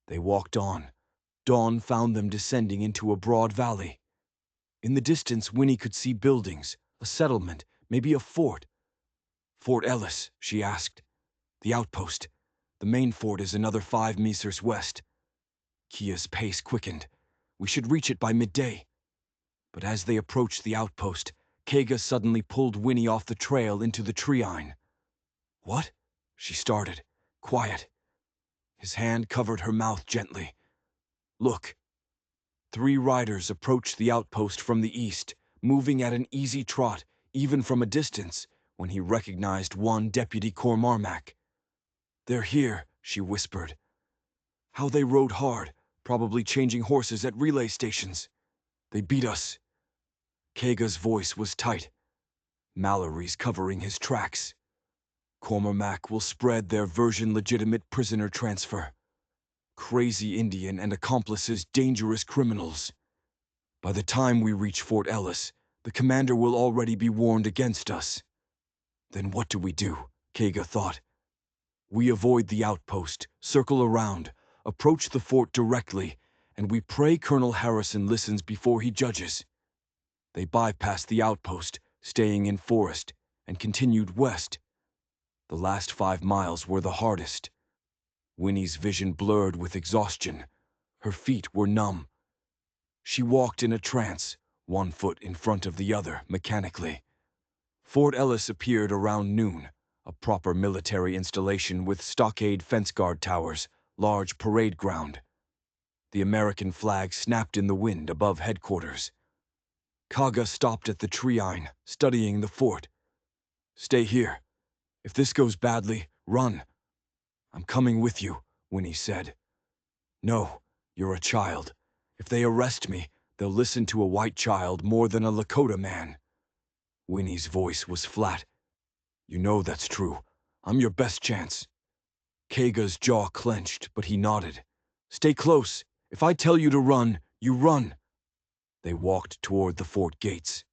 They walked on. Dawn found them descending into a broad valley. In the distance, Winnie could see buildings, a settlement, maybe a fort. "Fort Ellis," she asked. "The outpost. The main fort is another 5 meters west." Kia's pace quickened. "We should reach it by midday." But as they approached the outpost, Kaga suddenly pulled Winnie off the trail into the treine. "What?" she started. "Quiet." His hand covered her mouth gently. "Look." 3 riders approached the outpost from the east, moving at an easy trot, even from a distance, when he recognized one Deputy Cormarmac. "They're here," she whispered. "How they rode hard, probably changing horses at relay stations. They beat us." Kaga's voice was tight. "Mallory's covering his tracks. Cormarmac will spread their version legitimate prisoner transfer. Crazy Indian and accomplices dangerous criminals. By the time we reach Fort Ellis, the commander will already be warned against us." Then what do we do? Kaga thought. We avoid the outpost, circle around, approach the fort directly, and we pray Colonel Harrison listens before he judges. They bypassed the outpost, staying in forest, and continued west. The last 5 miles were the hardest. Winnie's vision blurred with exhaustion. Her feet were numb. She walked in a trance, one foot in front of the other, mechanically. Fort Ellis appeared around noon, a proper military installation with stockade fence guard towers, large parade ground. The American flag snapped in the wind above headquarters. Kaga stopped at the treine, studying the fort. "Stay here. If this goes badly, run." "I'm coming with you," Winnie said. "No, you're a child. If they arrest me, they'll listen to a white child more than a Lakota man." Winnie's voice was flat. "You know that's true. I'm your best chance." Kaga's jaw clenched, but he nodded. "Stay close. If I tell you to run, you run." They walked toward the fort gates.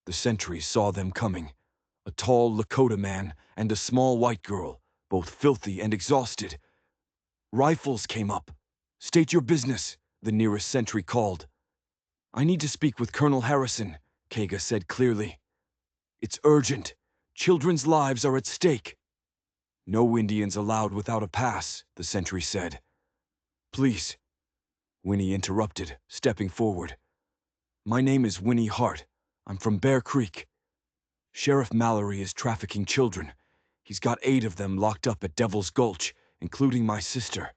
The sentries saw them coming. A tall Lakota man and a small white girl, both filthy and exhausted. Rifles came up. "State your business," the nearest sentry called. "I need to speak with Colonel Harrison," Kaga said clearly. "It's urgent. Children's lives are at stake." "No Indians allowed without a pass," the sentry said. "Please," Winnie interrupted, stepping forward. "My name is Winnie Hart. I'm from Bear Creek. Sheriff Mallory is trafficking children. He's got 8 of them locked up at Devil's Gulch, including my sister.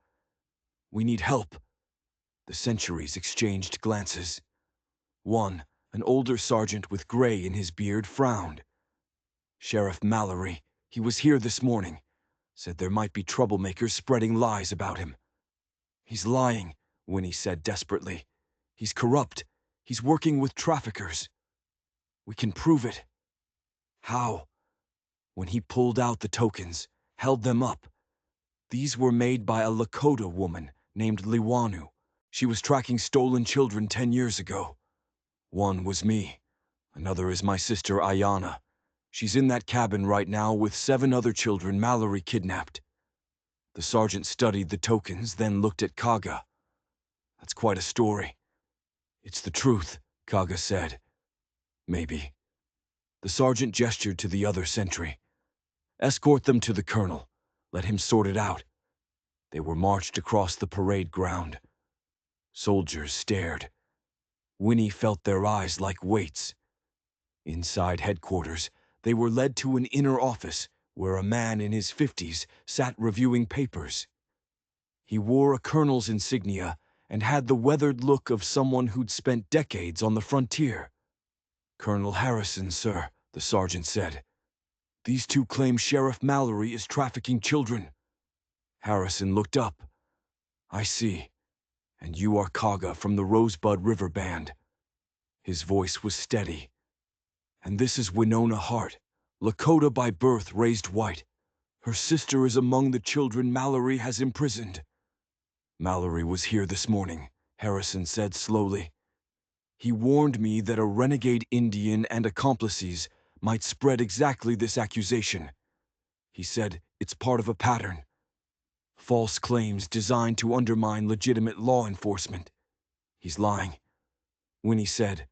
We need help." The sentries exchanged glances. One, an older sergeant with gray in his beard, frowned. "Sheriff Mallory, he was here this morning. Said there might be troublemakers spreading lies about him." "He's lying," Winnie said desperately. "He's corrupt. He's working with traffickers." "We can prove it." "How?" "When he pulled out the tokens, held them up. These were made by a Lakota woman named Liwanu. She was tracking stolen children 10 years ago. One was me. Another is my sister Ayana. She's in that cabin right now with 7 other children Mallory kidnapped." The sergeant studied the tokens, then looked at Kaga. "That's quite a story." "It's the truth," Kaga said. "Maybe." The sergeant gestured to the other sentry. "Escort them to the colonel. Let him sort it out." They were marched across the parade ground. Soldiers stared. Winnie felt their eyes like weights. Inside headquarters, they were led to an inner office where a man in his 50s sat reviewing papers. He wore a colonel's insignia and had the weathered look of someone who'd spent decades on the frontier. "Colonel Harrison, sir," the sergeant said. "These 2 claim Sheriff Mallory is trafficking children." Harrison looked up. "I see. And you are Kaga from the Rosebud River Band." His voice was steady. "And this is Winona Hart, Lakota by birth, raised white. Her sister is among the children Mallory has imprisoned." "Mallory was here this morning," Harrison said slowly. "He warned me that a renegade Indian and accomplices might spread exactly this accusation. He said it's part of a pattern. False claims designed to undermine legitimate law enforcement. He's lying. Winnie said,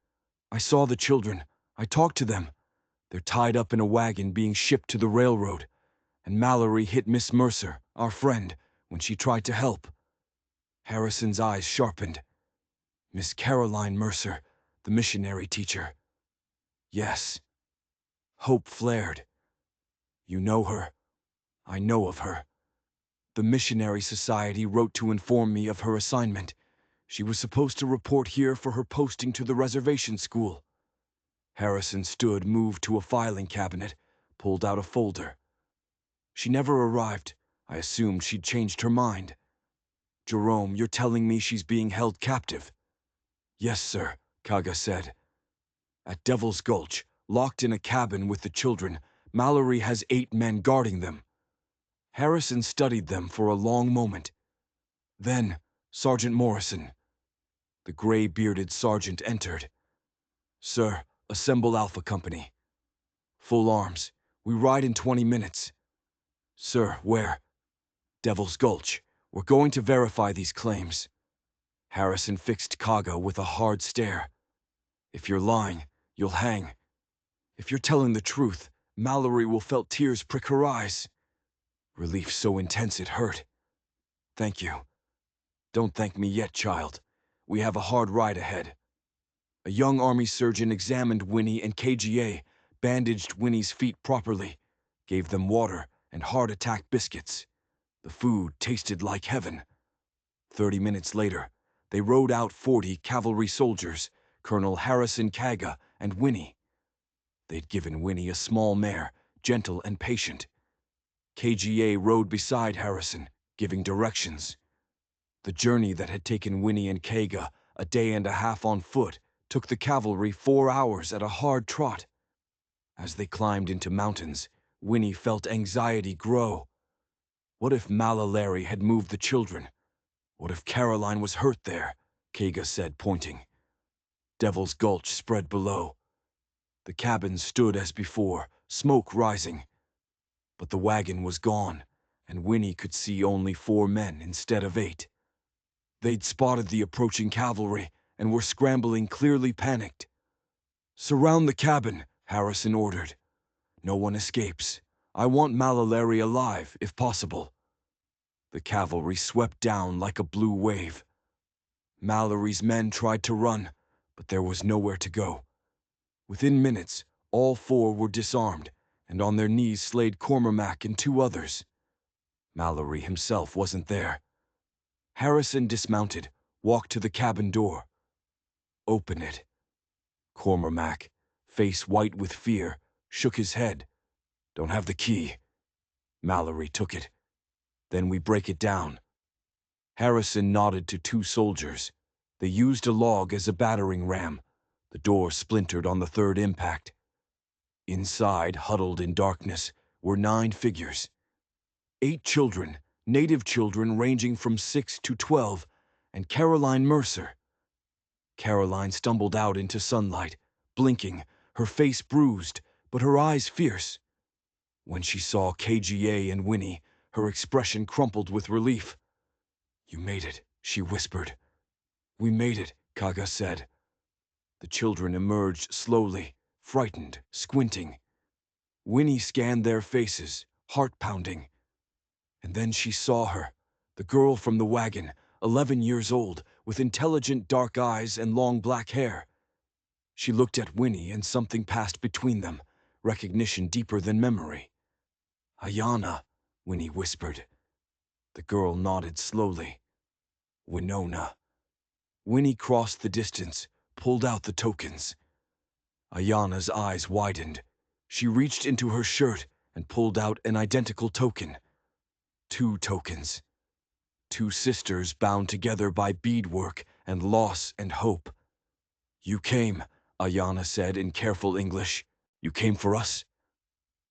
I saw the children. I talked to them. They're tied up in a wagon being shipped to the railroad, and Mallory hit Miss Mercer, our friend, when she tried to help. Harrison's eyes sharpened. Miss Caroline Mercer, the missionary teacher. Yes. Hope flared. You know her. I know of her. The Missionary Society wrote to inform me of her assignment. She was supposed to report here for her posting to the reservation school. Harrison stood, moved to a filing cabinet, pulled out a folder. She never arrived. I assumed she'd changed her mind. Jerome, you're telling me she's being held captive? Yes, sir, Kaga said. At Devil's Gulch, locked in a cabin with the children, Mallory has 8 men guarding them. Harrison studied them for a long moment. Then, Sergeant Morrison. The gray-bearded sergeant entered. Sir, assemble Alpha Company. Full arms. We ride in 20 minutes. Sir, where? Devil's Gulch. We're going to verify these claims. Harrison fixed Kaga with a hard stare. If you're lying, you'll hang. If you're telling the truth, Mallory will felt tears prick her eyes. Relief so intense it hurt. Thank you. Don't thank me yet, child. We have a hard ride ahead. A young army surgeon examined Winnie and KGA, bandaged Winnie's feet properly, gave them water and heart attack biscuits. The food tasted like heaven. 30 minutes later, they rode out 40 cavalry soldiers, Colonel Harrison Kaga and Winnie. They'd given Winnie a small mare, gentle and patient. KGA rode beside Harrison, giving directions. The journey that had taken Winnie and Kaga a day and a half on foot took the cavalry 4 hours at a hard trot. As they climbed into mountains, Winnie felt anxiety grow. What if Malalari had moved the children? What if Caroline was hurt there? Kaga said, pointing. Devil's Gulch spread below. The cabin stood as before, smoke rising. But the wagon was gone, and Winnie could see only 4 men instead of 8. They'd spotted the approaching cavalry and were scrambling, clearly panicked. Surround the cabin, Harrison ordered. No one escapes. I want Malalari alive, if possible. The cavalry swept down like a blue wave. Mallory's men tried to run, but there was nowhere to go. Within minutes, all 4 were disarmed, and on their knees slayed Cormac and 2 others. Mallory himself wasn't there. Harrison dismounted, walked to the cabin door. Open it. Cormac, face white with fear, shook his head. Don't have the key. Mallory took it. Then we break it down. Harrison nodded to 2 soldiers. They used a log as a battering ram. The door splintered on the 3rd impact. Inside, huddled in darkness, were 9 figures. 8 children, native children ranging from 6 to 12, and Caroline Mercer. Caroline stumbled out into sunlight, blinking, her face bruised, but her eyes fierce. When she saw KGA and Winnie, her expression crumpled with relief. You made it, she whispered. We made it, Kaga said. The children emerged slowly, frightened, squinting. Winnie scanned their faces, heart pounding. And then she saw her, the girl from the wagon, 11 years old, with intelligent dark eyes and long black hair. She looked at Winnie and something passed between them, recognition deeper than memory. Ayana, Winnie whispered. The girl nodded slowly. Winona. Winnie crossed the distance, pulled out the tokens. Ayana's eyes widened. She reached into her shirt and pulled out an identical token. 2 tokens. 2 sisters bound together by beadwork and loss and hope. You came, Ayana said in careful English. You came for us?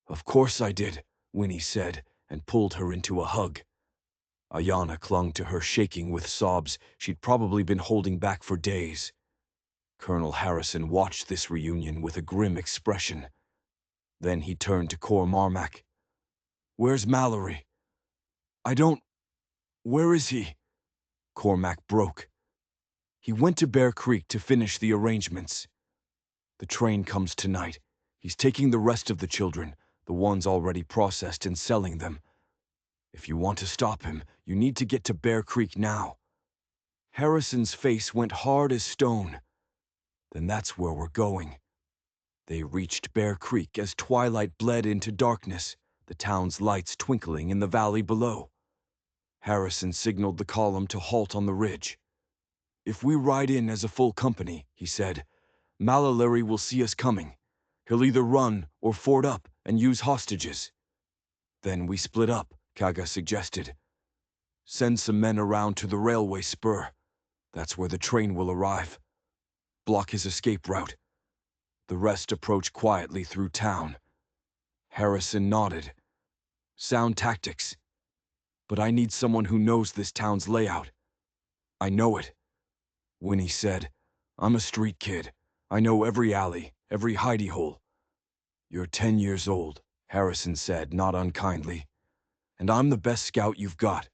Of course I did, Winnie said, and pulled her into a hug. Ayana clung to her, shaking with sobs she'd probably been holding back for days. Colonel Harrison watched this reunion with a grim expression. Then he turned to Cormac. "Where's Mallory?" "I don't... Where is he?" Cormac broke. "He went to Bear Creek to finish the arrangements. The train comes tonight. He's taking the rest of the children, the ones already processed, and selling them. If you want to stop him, you need to get to Bear Creek now." Harrison's face went hard as stone. "Then that's where we're going." They reached Bear Creek as twilight bled into darkness, the town's lights twinkling in the valley below. Harrison signaled the column to halt on the ridge. "If we ride in as a full company," he said, "Mallory will see us coming. He'll either run or ford up and use hostages." "Then we split up," Kaga suggested. "Send some men around to the railway spur. That's where the train will arrive. Block his escape route. The rest approach quietly through town." Harrison nodded. "Sound tactics. But I need someone who knows this town's layout." "I know it," Winnie said. "I'm a street kid. I know every alley, every hidey hole." "You're 10 years old," Harrison said, not unkindly. "And I'm the best scout you've got."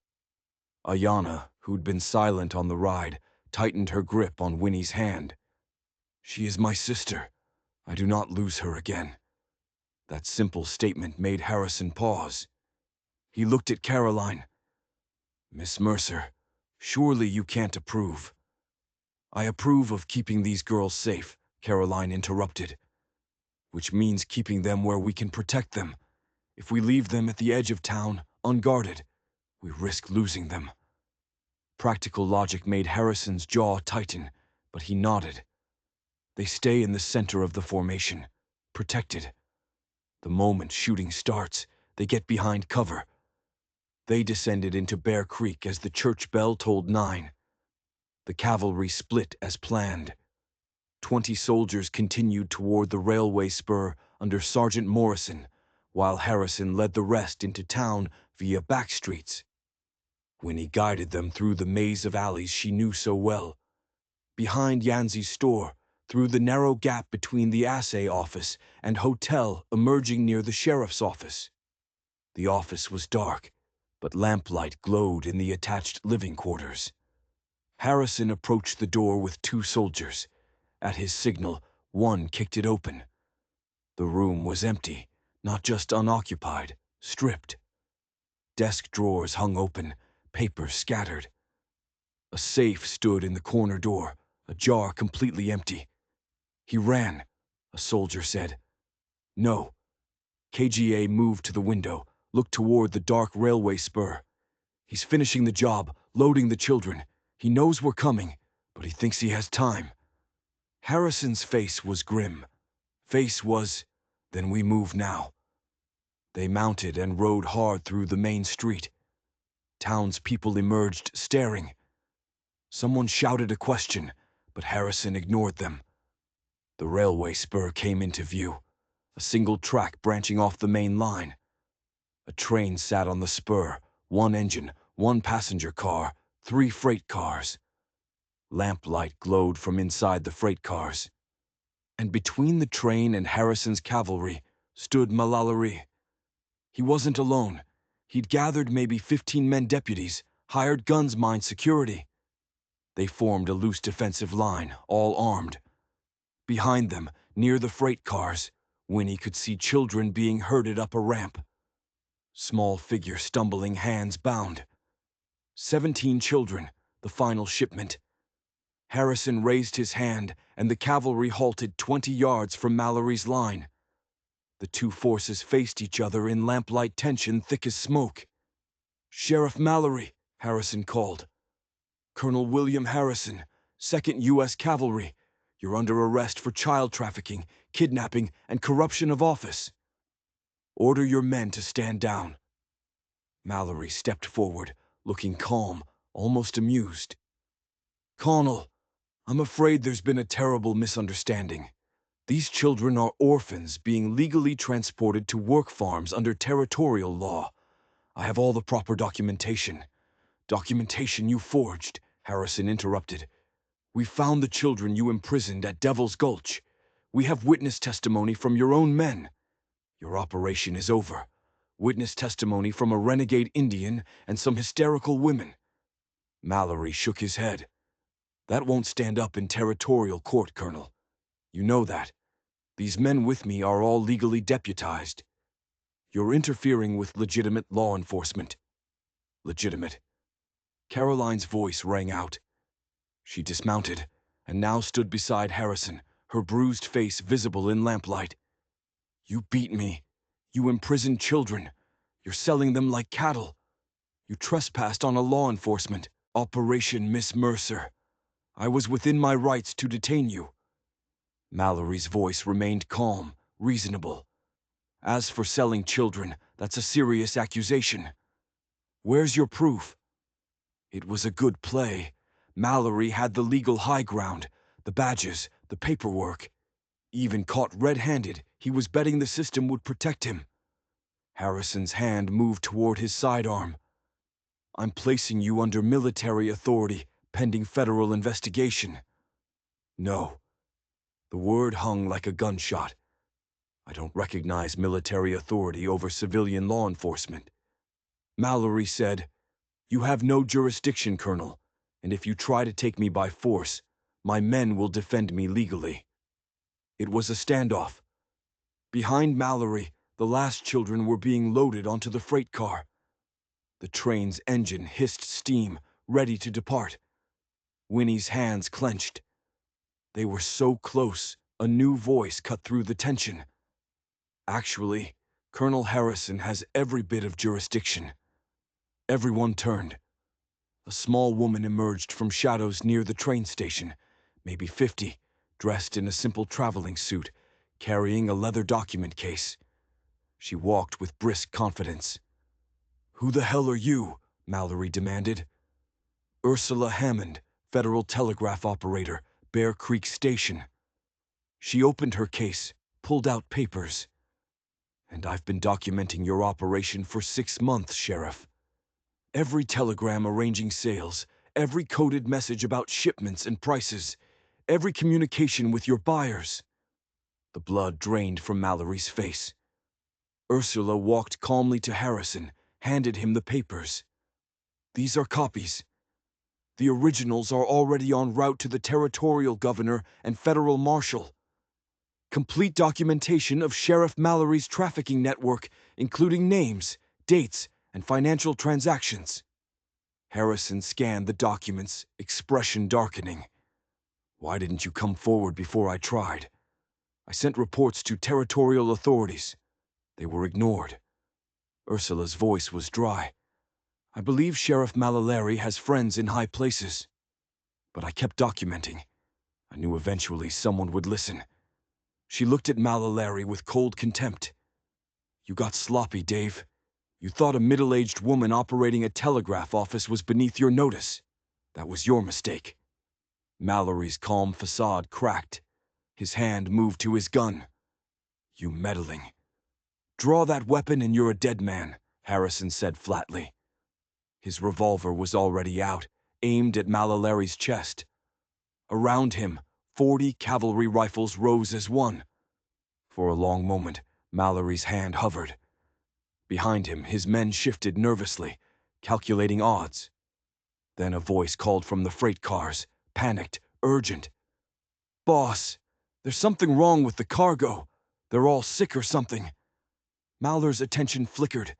Ayana, who'd been silent on the ride, tightened her grip on Winnie's hand. "She is my sister. I do not lose her again." That simple statement made Harrison pause. He looked at Caroline. "Miss Mercer, surely you can't approve." "I approve of keeping these girls safe," Caroline interrupted. "Which means keeping them where we can protect them. If we leave them at the edge of town, unguarded, we risk losing them." Practical logic made Harrison's jaw tighten, but he nodded. They stay in the center of the formation, protected. The moment shooting starts, they get behind cover. They descended into Bear Creek as the church bell tolled 9. The cavalry split as planned. 20 soldiers continued toward the railway spur under Sergeant Morrison, while Harrison led the rest into town via back streets. Winnie guided them through the maze of alleys she knew so well. Behind Yanzi's store, through the narrow gap between the assay office and hotel emerging near the sheriff's office. The office was dark, but lamplight glowed in the attached living quarters. Harrison approached the door with 2 soldiers. At his signal, one kicked it open. The room was empty, not just unoccupied, stripped. Desk drawers hung open, papers scattered. A safe stood in the corner door, ajar, completely empty. "He ran," a soldier said. "No." KGA moved to the window, looked toward the dark railway spur. "He's finishing the job, loading the children. He knows we're coming, but he thinks he has time." Harrison's face was grim. Face was, "Then we move now." They mounted and rode hard through the main street. Townspeople emerged, staring. Someone shouted a question, but Harrison ignored them. The railway spur came into view, a single track branching off the main line. A train sat on the spur, 1 engine, 1 passenger car, 3 freight cars. Lamplight glowed from inside the freight cars. And between the train and Harrison's cavalry stood Mallory. He wasn't alone. He'd gathered maybe 15 men deputies, hired guns mind security. They formed a loose defensive line, all armed. Behind them, near the freight cars, Winnie could see children being herded up a ramp. Small figure stumbling, hands bound. 17 children, the final shipment. Harrison raised his hand, and the cavalry halted 20 yards from Mallory's line. The 2 forces faced each other in lamplight tension thick as smoke. "Sheriff Mallory," Harrison called. "Colonel William Harrison, 2nd U.S. Cavalry. You're under arrest for child trafficking, kidnapping, and corruption of office. Order your men to stand down." Mallory stepped forward, looking calm, almost amused. "Colonel, I'm afraid there's been a terrible misunderstanding. These children are orphans being legally transported to work farms under territorial law. I have all the proper documentation." "Documentation you forged," Harrison interrupted. "We found the children you imprisoned at Devil's Gulch. We have witness testimony from your own men. Your operation is over. Witness testimony from a renegade Indian and some hysterical women. Mallory shook his head. That won't stand up in territorial court, Colonel. You know that. These men with me are all legally deputized. You're interfering with legitimate law enforcement. Legitimate. Caroline's voice rang out. She dismounted, and now stood beside Harrison, her bruised face visible in lamplight. You beat me. You imprisoned children. You're selling them like cattle. You trespassed on a law enforcement operation, Miss Mercer. I was within my rights to detain you. Mallory's voice remained calm, reasonable. As for selling children, that's a serious accusation. Where's your proof? It was a good play. Mallory had the legal high ground, the badges, the paperwork. Even caught red-handed, he was betting the system would protect him. Harrison's hand moved toward his sidearm. I'm placing you under military authority, pending federal investigation. No. The word hung like a gunshot. I don't recognize military authority over civilian law enforcement. Mallory said, You have no jurisdiction, Colonel, and if you try to take me by force, my men will defend me legally. It was a standoff. Behind Mallory, the last children were being loaded onto the freight car. The train's engine hissed steam, ready to depart. Winnie's hands clenched. They were so close, a new voice cut through the tension. Actually, Colonel Harrison has every bit of jurisdiction. Everyone turned. A small woman emerged from shadows near the train station, maybe 50, dressed in a simple traveling suit, carrying a leather document case. She walked with brisk confidence. Who the hell are you? Mallory demanded. Ursula Hammond, Federal Telegraph Operator, Bear Creek Station. She opened her case, pulled out papers. And I've been documenting your operation for 6 months, Sheriff. Every telegram arranging sales, every coded message about shipments and prices, every communication with your buyers. The blood drained from Mallory's face. Ursula walked calmly to Harrison, handed him the papers. These are copies. The originals are already en route to the territorial governor and federal marshal. Complete documentation of Sheriff Mallory's trafficking network, including names, dates, and financial transactions. Harrison scanned the documents, expression darkening. Why didn't you come forward before I tried? I sent reports to territorial authorities. They were ignored. Ursula's voice was dry. I believe Sheriff Malalari has friends in high places. But I kept documenting. I knew eventually someone would listen. She looked at Malalari with cold contempt. You got sloppy, Dave. You thought a middle-aged woman operating a telegraph office was beneath your notice. That was your mistake. Mallory's calm facade cracked. His hand moved to his gun. You meddling. Draw that weapon and you're a dead man, Harrison said flatly. His revolver was already out, aimed at Malalari's chest. Around him, 40 cavalry rifles rose as one. For a long moment, Mallory's hand hovered. Behind him, his men shifted nervously, calculating odds. Then a voice called from the freight cars, panicked, urgent. Boss, there's something wrong with the cargo. They're all sick or something. Mallory's attention flickered.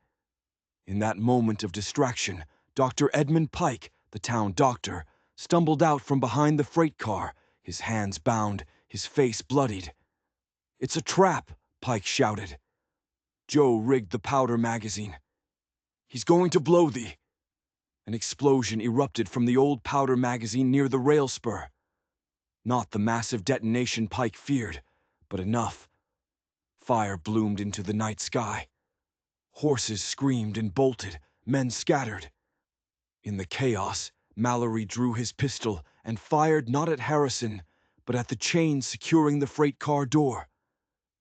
In that moment of distraction, Dr. Edmund Pike, the town doctor, stumbled out from behind the freight car, his hands bound, his face bloodied. It's a trap, Pike shouted. Joe rigged the powder magazine. He's going to blow thee. An explosion erupted from the old powder magazine near the rail spur. Not the massive detonation Pike feared, but enough. Fire bloomed into the night sky. Horses screamed and bolted, men scattered. In the chaos, Mallory drew his pistol and fired not at Harrison, but at the chain securing the freight car door.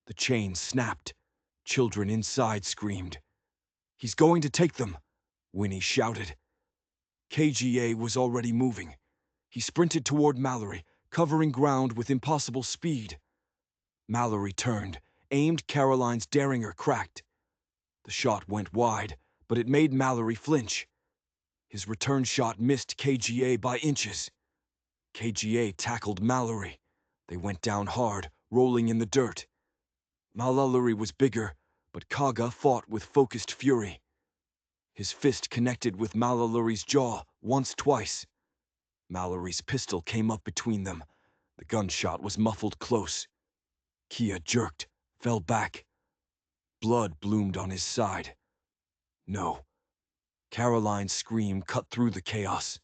The chain snapped. Children inside screamed. He's going to take them, Winnie shouted. KGA was already moving. He sprinted toward Mallory, covering ground with impossible speed. Mallory turned, aimed, Caroline's derringer cracked. The shot went wide, but it made Mallory flinch. His return shot missed KGA by inches. KGA tackled Mallory. They went down hard, rolling in the dirt. Mallory was bigger, but Kaga fought with focused fury. His fist connected with Mallory's jaw twice. Mallory's pistol came up between them. The gunshot was muffled close. Kia jerked, fell back. Blood bloomed on his side. No. Caroline's scream cut through the chaos.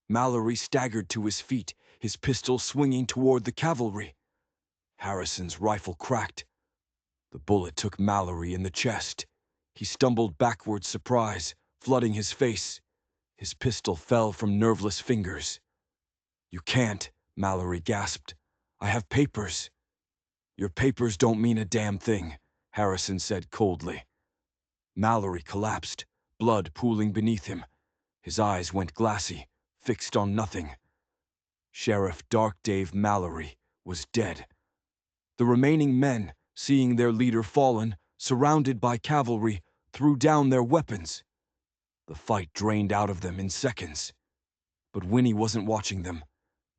Mallory staggered to his feet, his pistol swinging toward the cavalry. Harrison's rifle cracked. The bullet took Mallory in the chest. He stumbled backward, surprise flooding his face. His pistol fell from nerveless fingers. "You can't," Mallory gasped. "I have papers." "Your papers don't mean a damn thing," Harrison said coldly. Mallory collapsed, blood pooling beneath him. His eyes went glassy, fixed on nothing. Sheriff Dark Dave Mallory was dead. The remaining men, seeing their leader fallen, surrounded by cavalry, threw down their weapons. The fight drained out of them in seconds. But Winnie wasn't watching them.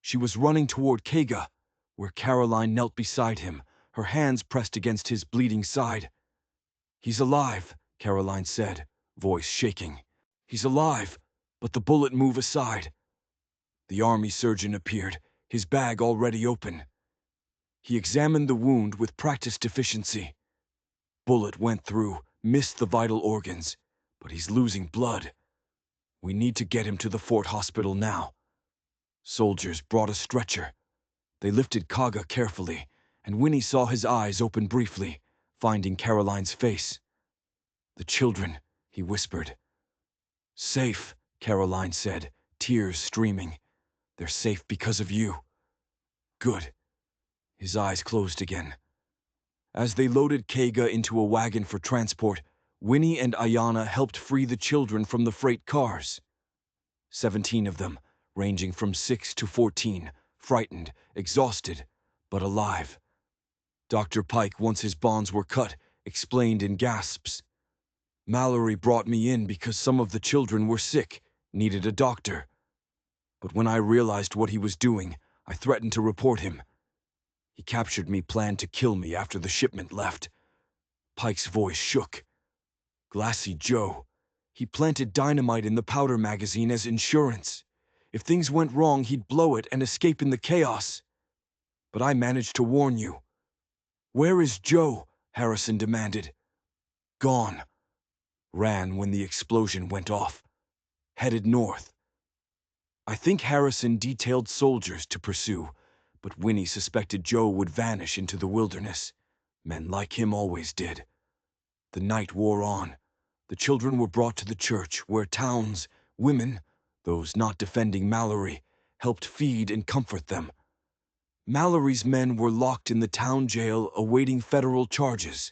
She was running toward Kaga, where Caroline knelt beside him, her hands pressed against his bleeding side. "He's alive," Caroline said, voice shaking. "He's alive, but the bullet moved aside." The army surgeon appeared, his bag already open. He examined the wound with practiced efficiency. Bullet went through, missed the vital organs, but he's losing blood. We need to get him to the fort hospital now. Soldiers brought a stretcher. They lifted Kaga carefully, and Winnie saw his eyes open briefly, finding Caroline's face. "The children," he whispered. "Safe," Caroline said, tears streaming. "They're safe because of you." "Good." His eyes closed again. As they loaded Kaga into a wagon for transport, Winnie and Ayana helped free the children from the freight cars. 17 of them, ranging from 6 to 14, frightened, exhausted, but alive. Dr. Pike, once his bonds were cut, explained in gasps. "Mallory brought me in because some of the children were sick, needed a doctor. But when I realized what he was doing, I threatened to report him. He captured me, planned to kill me after the shipment left." Pike's voice shook. "Glassy Joe. He planted dynamite in the powder magazine as insurance. If things went wrong, he'd blow it and escape in the chaos. But I managed to warn you." "Where is Joe?" Harrison demanded. "Gone. Ran when the explosion went off. Headed north." I think Harrison detailed soldiers to pursue, but Winnie suspected Joe would vanish into the wilderness. Men like him always did. The night wore on. The children were brought to the church, where towns, women, those not defending Mallory, helped feed and comfort them. Mallory's men were locked in the town jail awaiting federal charges.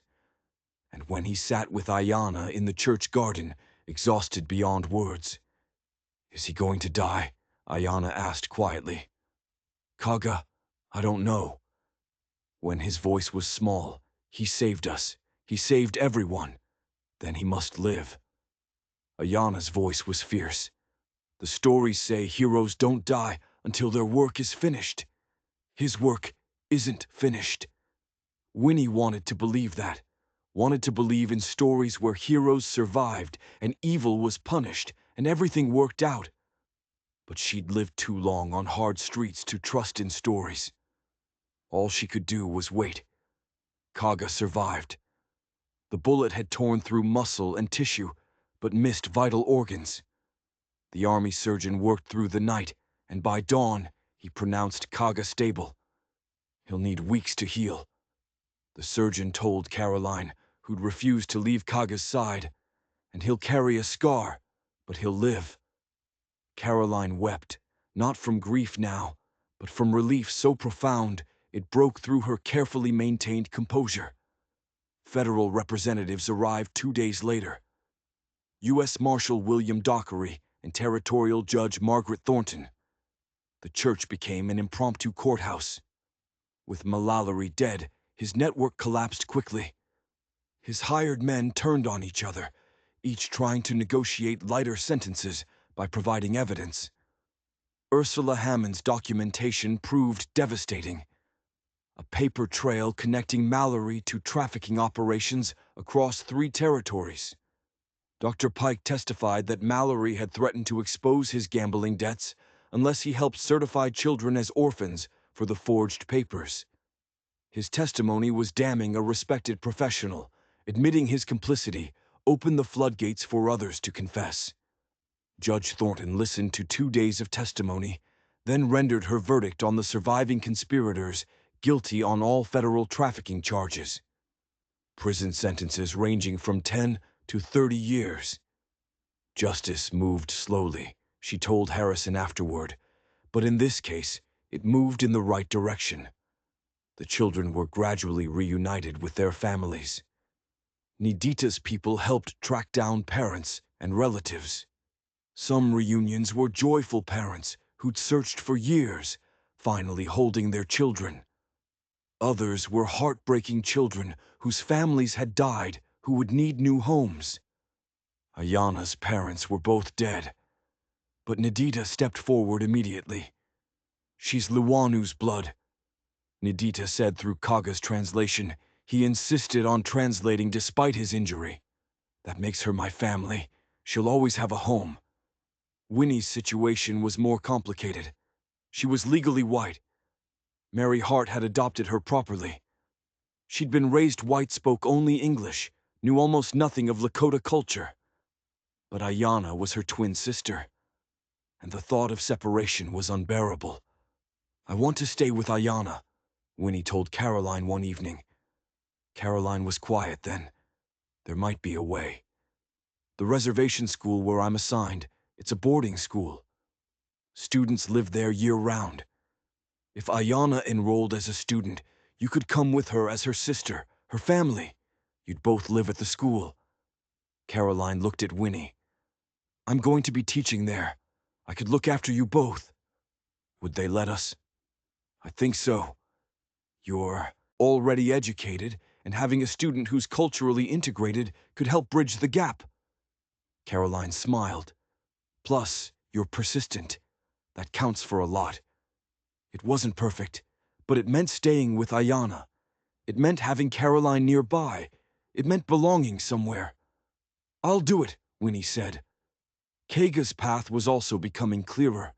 And when he sat with Ayana in the church garden, exhausted beyond words. "Is he going to die?" Ayana asked quietly. "Kaga, I don't know." When his voice was small, "He saved us. He saved everyone. Then he must live." Ayana's voice was fierce. "The stories say heroes don't die until their work is finished. His work isn't finished." Winnie wanted to believe that. Wanted to believe in stories where heroes survived and evil was punished and everything worked out. But she'd lived too long on hard streets to trust in stories. All she could do was wait. Kaga survived. The bullet had torn through muscle and tissue, but missed vital organs. The army surgeon worked through the night, and by dawn, he pronounced Kaga stable. "He'll need weeks to heal." The surgeon told Caroline, who'd refused to leave Kaga's side, "And he'll carry a scar, but he'll live." Caroline wept, not from grief now, but from relief so profound it broke through her carefully maintained composure. Federal representatives arrived 2 days later. U.S. Marshal William Dockery and Territorial Judge Margaret Thornton. The church became an impromptu courthouse. With Mallory dead, his network collapsed quickly. His hired men turned on each other, each trying to negotiate lighter sentences by providing evidence. Ursula Hammond's documentation proved devastating. A paper trail connecting Mallory to trafficking operations across 3 territories. Dr. Pike testified that Mallory had threatened to expose his gambling debts unless he helped certify children as orphans for the forged papers. His testimony was damning. A respected professional, admitting his complicity, opened the floodgates for others to confess. Judge Thornton listened to 2 days of testimony, then rendered her verdict on the surviving conspirators guilty on all federal trafficking charges. Prison sentences ranging from 10 to 30 years. Justice moved slowly, she told Harrison afterward, but in this case, it moved in the right direction. The children were gradually reunited with their families. Nidita's people helped track down parents and relatives. Some reunions were joyful parents who'd searched for years, finally holding their children. Others were heartbreaking children whose families had died, who would need new homes. Ayana's parents were both dead, but Nidita stepped forward immediately. "She's Luanu's blood," Nidita said through Kaga's translation. He insisted on translating despite his injury. "That makes her my family. She'll always have a home." Winnie's situation was more complicated. She was legally white. Mary Hart had adopted her properly. She'd been raised white, spoke only English, knew almost nothing of Lakota culture. But Ayana was her twin sister, and the thought of separation was unbearable. "I want to stay with Ayana," Winnie told Caroline one evening. Caroline was quiet then. "There might be a way. The reservation school where I'm assigned, it's a boarding school. Students live there year-round. If Ayana enrolled as a student, you could come with her as her sister, her family. You'd both live at the school." Caroline looked at Winnie. "I'm going to be teaching there. I could look after you both." "Would they let us?" "I think so. You're already educated, and having a student who's culturally integrated could help bridge the gap." Caroline smiled. "Plus, you're persistent. That counts for a lot." It wasn't perfect, but it meant staying with Ayana. It meant having Caroline nearby. It meant belonging somewhere. "I'll do it," Winnie said. Kaga's path was also becoming clearer.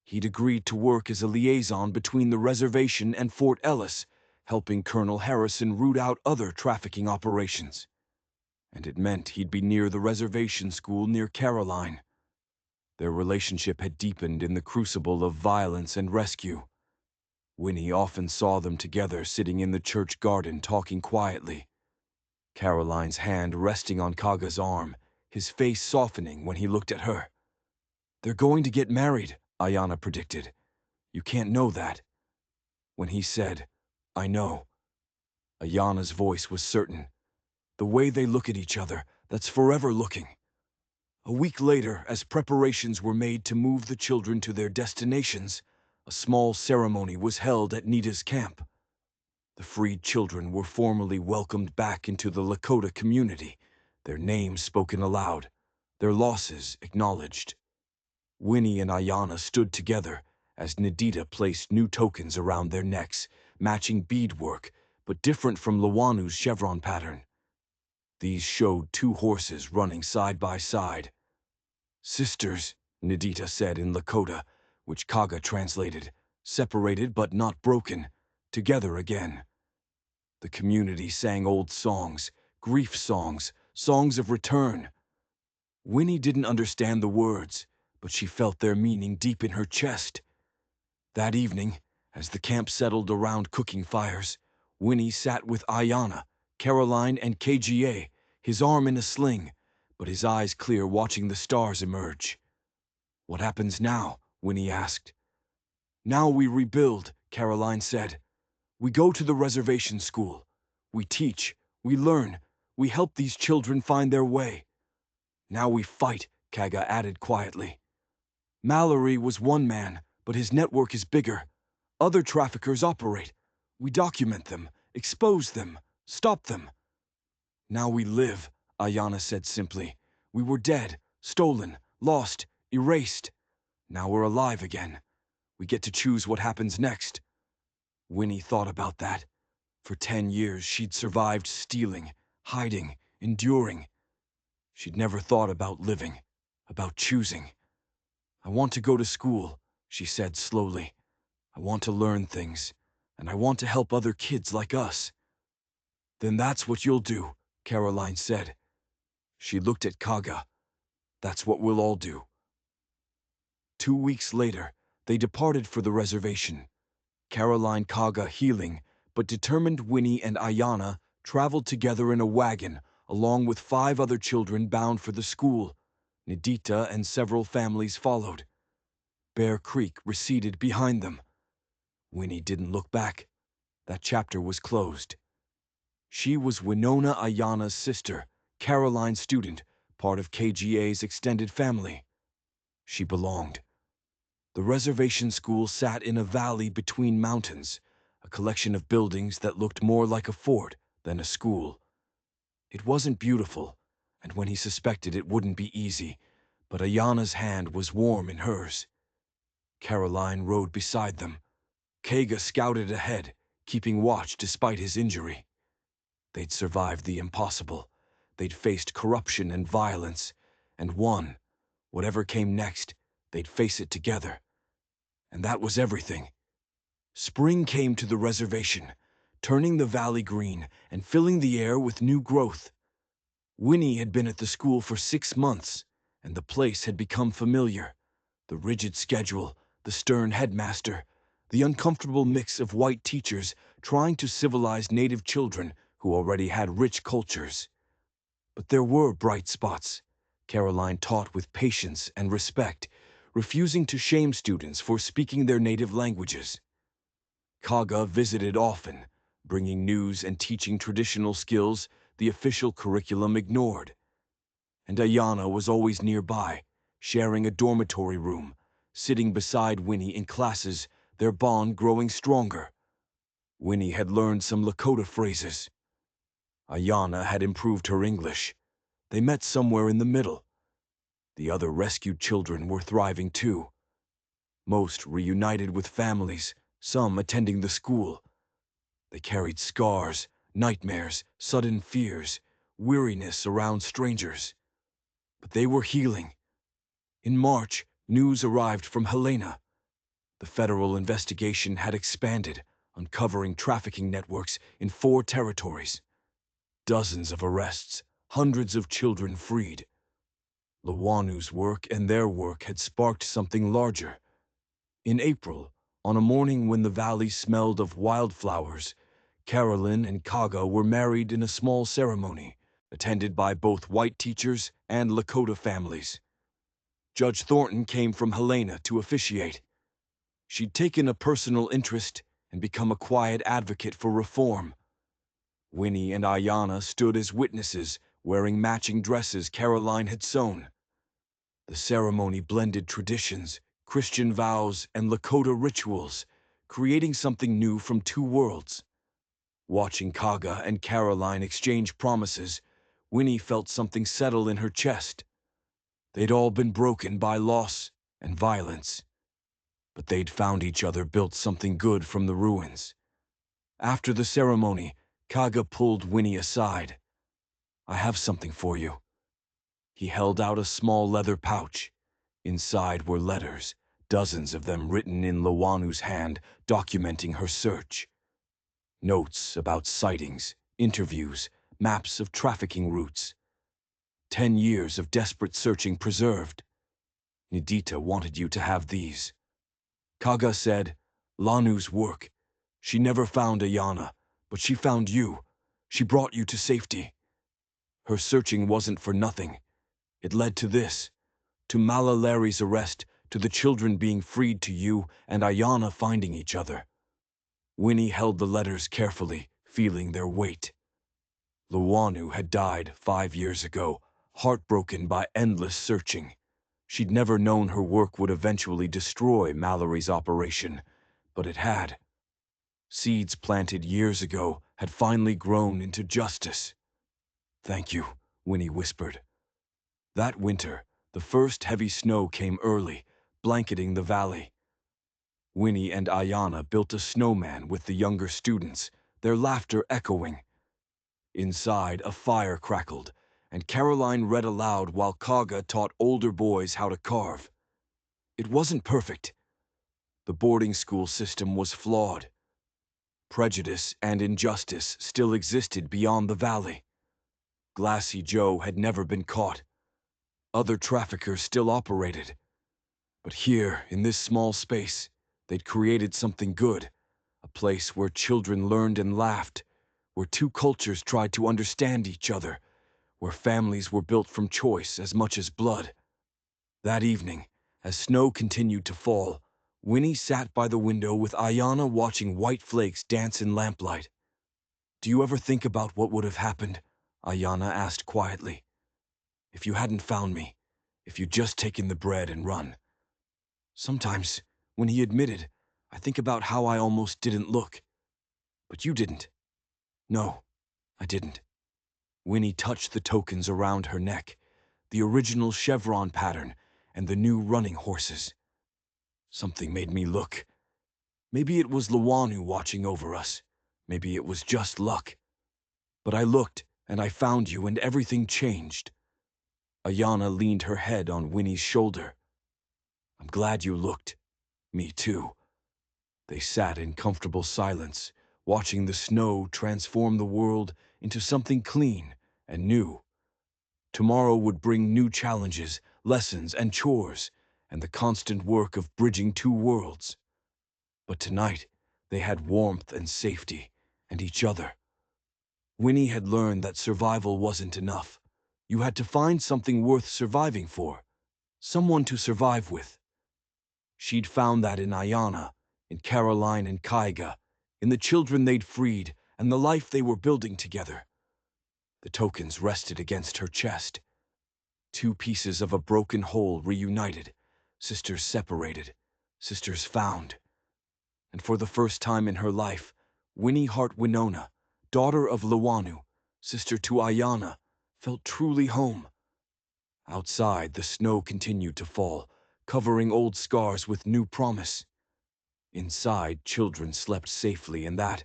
He'd agreed to work as a liaison between the reservation and Fort Ellis, helping Colonel Harrison root out other trafficking operations. And it meant he'd be near the reservation school near Caroline. Their relationship had deepened in the crucible of violence and rescue. Winnie often saw them together sitting in the church garden talking quietly. Caroline's hand resting on Kaga's arm, his face softening when he looked at her. "They're going to get married," Ayana predicted. "You can't know that." When he said, "I know," Ayana's voice was certain. "The way they look at each other, that's forever looking." A week later, as preparations were made to move the children to their destinations, a small ceremony was held at Nita's camp. The freed children were formally welcomed back into the Lakota community, their names spoken aloud, their losses acknowledged. Winnie and Ayana stood together as Nidita placed new tokens around their necks, matching beadwork, but different from Luanu's chevron pattern. These showed 2 horses running side by side. "Sisters," Nidita said in Lakota, which Kaga translated, "separated but not broken, together again." The community sang old songs, grief songs, songs of return. Winnie didn't understand the words, but she felt their meaning deep in her chest. That evening, as the camp settled around cooking fires, Winnie sat with Ayana, Caroline, and KGA, his arm in a sling, but his eyes clear, watching the stars emerge. "What happens now?" Winnie asked. "Now we rebuild," Caroline said. "We go to the reservation school. We teach, we learn, we help these children find their way." "Now we fight," Kaga added quietly. "Mallory was one man, but his network is bigger. Other traffickers operate. We document them, Expose them. Stop them. Now we live, Ayana said simply. We were dead, stolen, lost, erased. Now we're alive again. We get to choose what happens next. Winnie thought about that. For 10 years, she'd survived stealing, hiding, enduring. She'd never thought about living, about choosing. I want to go to school, she said slowly. I want to learn things, and I want to help other kids like us. Then that's what you'll do, Caroline said. She looked at Kaga. That's what we'll all do. 2 weeks later, they departed for the reservation. Caroline, Kaga healing, but determined Winnie and Ayana traveled together in a wagon, along with 5 other children bound for the school. Nidita and several families followed. Bear Creek receded behind them. Winnie didn't look back. That chapter was closed. She was Winona Ayana's sister, Caroline's student, part of KGA's extended family. She belonged. The reservation school sat in a valley between mountains, a collection of buildings that looked more like a fort than a school. It wasn't beautiful, and when he suspected it wouldn't be easy, but Ayana's hand was warm in hers. Caroline rode beside them. Kaga scouted ahead, keeping watch despite his injury. They'd survived the impossible. They'd faced corruption and violence, and won. Whatever came next, they'd face it together. And that was everything. Spring came to the reservation, turning the valley green and filling the air with new growth. Winnie had been at the school for 6 months, and the place had become familiar. The rigid schedule, the stern headmaster, the uncomfortable mix of white teachers trying to civilize native children who already had rich cultures. But there were bright spots. Caroline taught with patience and respect, refusing to shame students for speaking their native languages. Kaga visited often, bringing news and teaching traditional skills the official curriculum ignored. And Ayana was always nearby, sharing a dormitory room, sitting beside Winnie in classes, their bond growing stronger. Winnie had learned some Lakota phrases. Ayana had improved her English. They met somewhere in the middle. The other rescued children were thriving too. Most reunited with families, some attending the school. They carried scars, nightmares, sudden fears, weariness around strangers. But they were healing. In March, news arrived from Helena. The federal investigation had expanded, uncovering trafficking networks in 4 territories. Dozens of arrests, hundreds of children freed. Lawanu's work and their work had sparked something larger. In April, on a morning when the valley smelled of wildflowers, Carolyn and Kaga were married in a small ceremony, attended by both white teachers and Lakota families. Judge Thornton came from Helena to officiate. She'd taken a personal interest and become a quiet advocate for reform. Winnie and Ayana stood as witnesses, wearing matching dresses Caroline had sewn. The ceremony blended traditions, Christian vows, and Lakota rituals, creating something new from 2 worlds. Watching Kaga and Caroline exchange promises, Winnie felt something settle in her chest. They'd all been broken by loss and violence, but they'd found each other, built something good from the ruins. After the ceremony, Kaga pulled Winnie aside. "I have something for you." He held out a small leather pouch. Inside were letters, dozens of them written in Lawanu's hand, documenting her search. Notes about sightings, interviews, maps of trafficking routes. 10 years of desperate searching preserved. "Nidita wanted you to have these." Kaga said, "Lanu's work. She never found Ayana, but she found you. She brought you to safety. Her searching wasn't for nothing. It led to this, to Malalari's arrest, to the children being freed, to you and Ayana finding each other." Winnie held the letters carefully, feeling their weight. Lawanu had died 5 years ago, heartbroken by endless searching. She'd never known her work would eventually destroy Mallory's operation, but it had. Seeds planted years ago had finally grown into justice. "Thank you," Winnie whispered. That winter, the first heavy snow came early, blanketing the valley. Winnie and Ayanna built a snowman with the younger students, their laughter echoing. Inside, a fire crackled, and Caroline read aloud while Kaga taught older boys how to carve. It wasn't perfect. The boarding school system was flawed. Prejudice and injustice still existed beyond the valley. Glassy Joe had never been caught. Other traffickers still operated. But here, in this small space, they'd created something good, a place where children learned and laughed, where two cultures tried to understand each other, where families were built from choice as much as blood. That evening, as snow continued to fall, Winnie sat by the window with Ayanna watching white flakes dance in lamplight. "Do you ever think about what would have happened?" Ayanna asked quietly. "If you hadn't found me, if you'd just taken the bread and run." "Sometimes, when he admitted, I think about how I almost didn't look. But you didn't." "No, I didn't." Winnie touched the tokens around her neck, the original chevron pattern and the new running horses. "Something made me look. Maybe it was Lawanu watching over us. Maybe it was just luck. But I looked, and I found you, and everything changed." Ayanna leaned her head on Winnie's shoulder. "I'm glad you looked. Me too." They sat in comfortable silence, watching the snow transform the world into something clean and new. Tomorrow would bring new challenges, lessons, and chores, and the constant work of bridging two worlds. But tonight, they had warmth and safety, and each other. Winnie had learned that survival wasn't enough. You had to find something worth surviving for, someone to survive with. She'd found that in Ayanna, in Caroline and Kaiga, in the children they'd freed, and the life they were building together. The tokens rested against her chest. Two pieces of a broken whole reunited, sisters separated, sisters found. And for the first time in her life, Winnie Hart Winona, daughter of Lawanu, sister to Ayanna, felt truly home. Outside, the snow continued to fall, covering old scars with new promise. Inside, children slept safely, and that,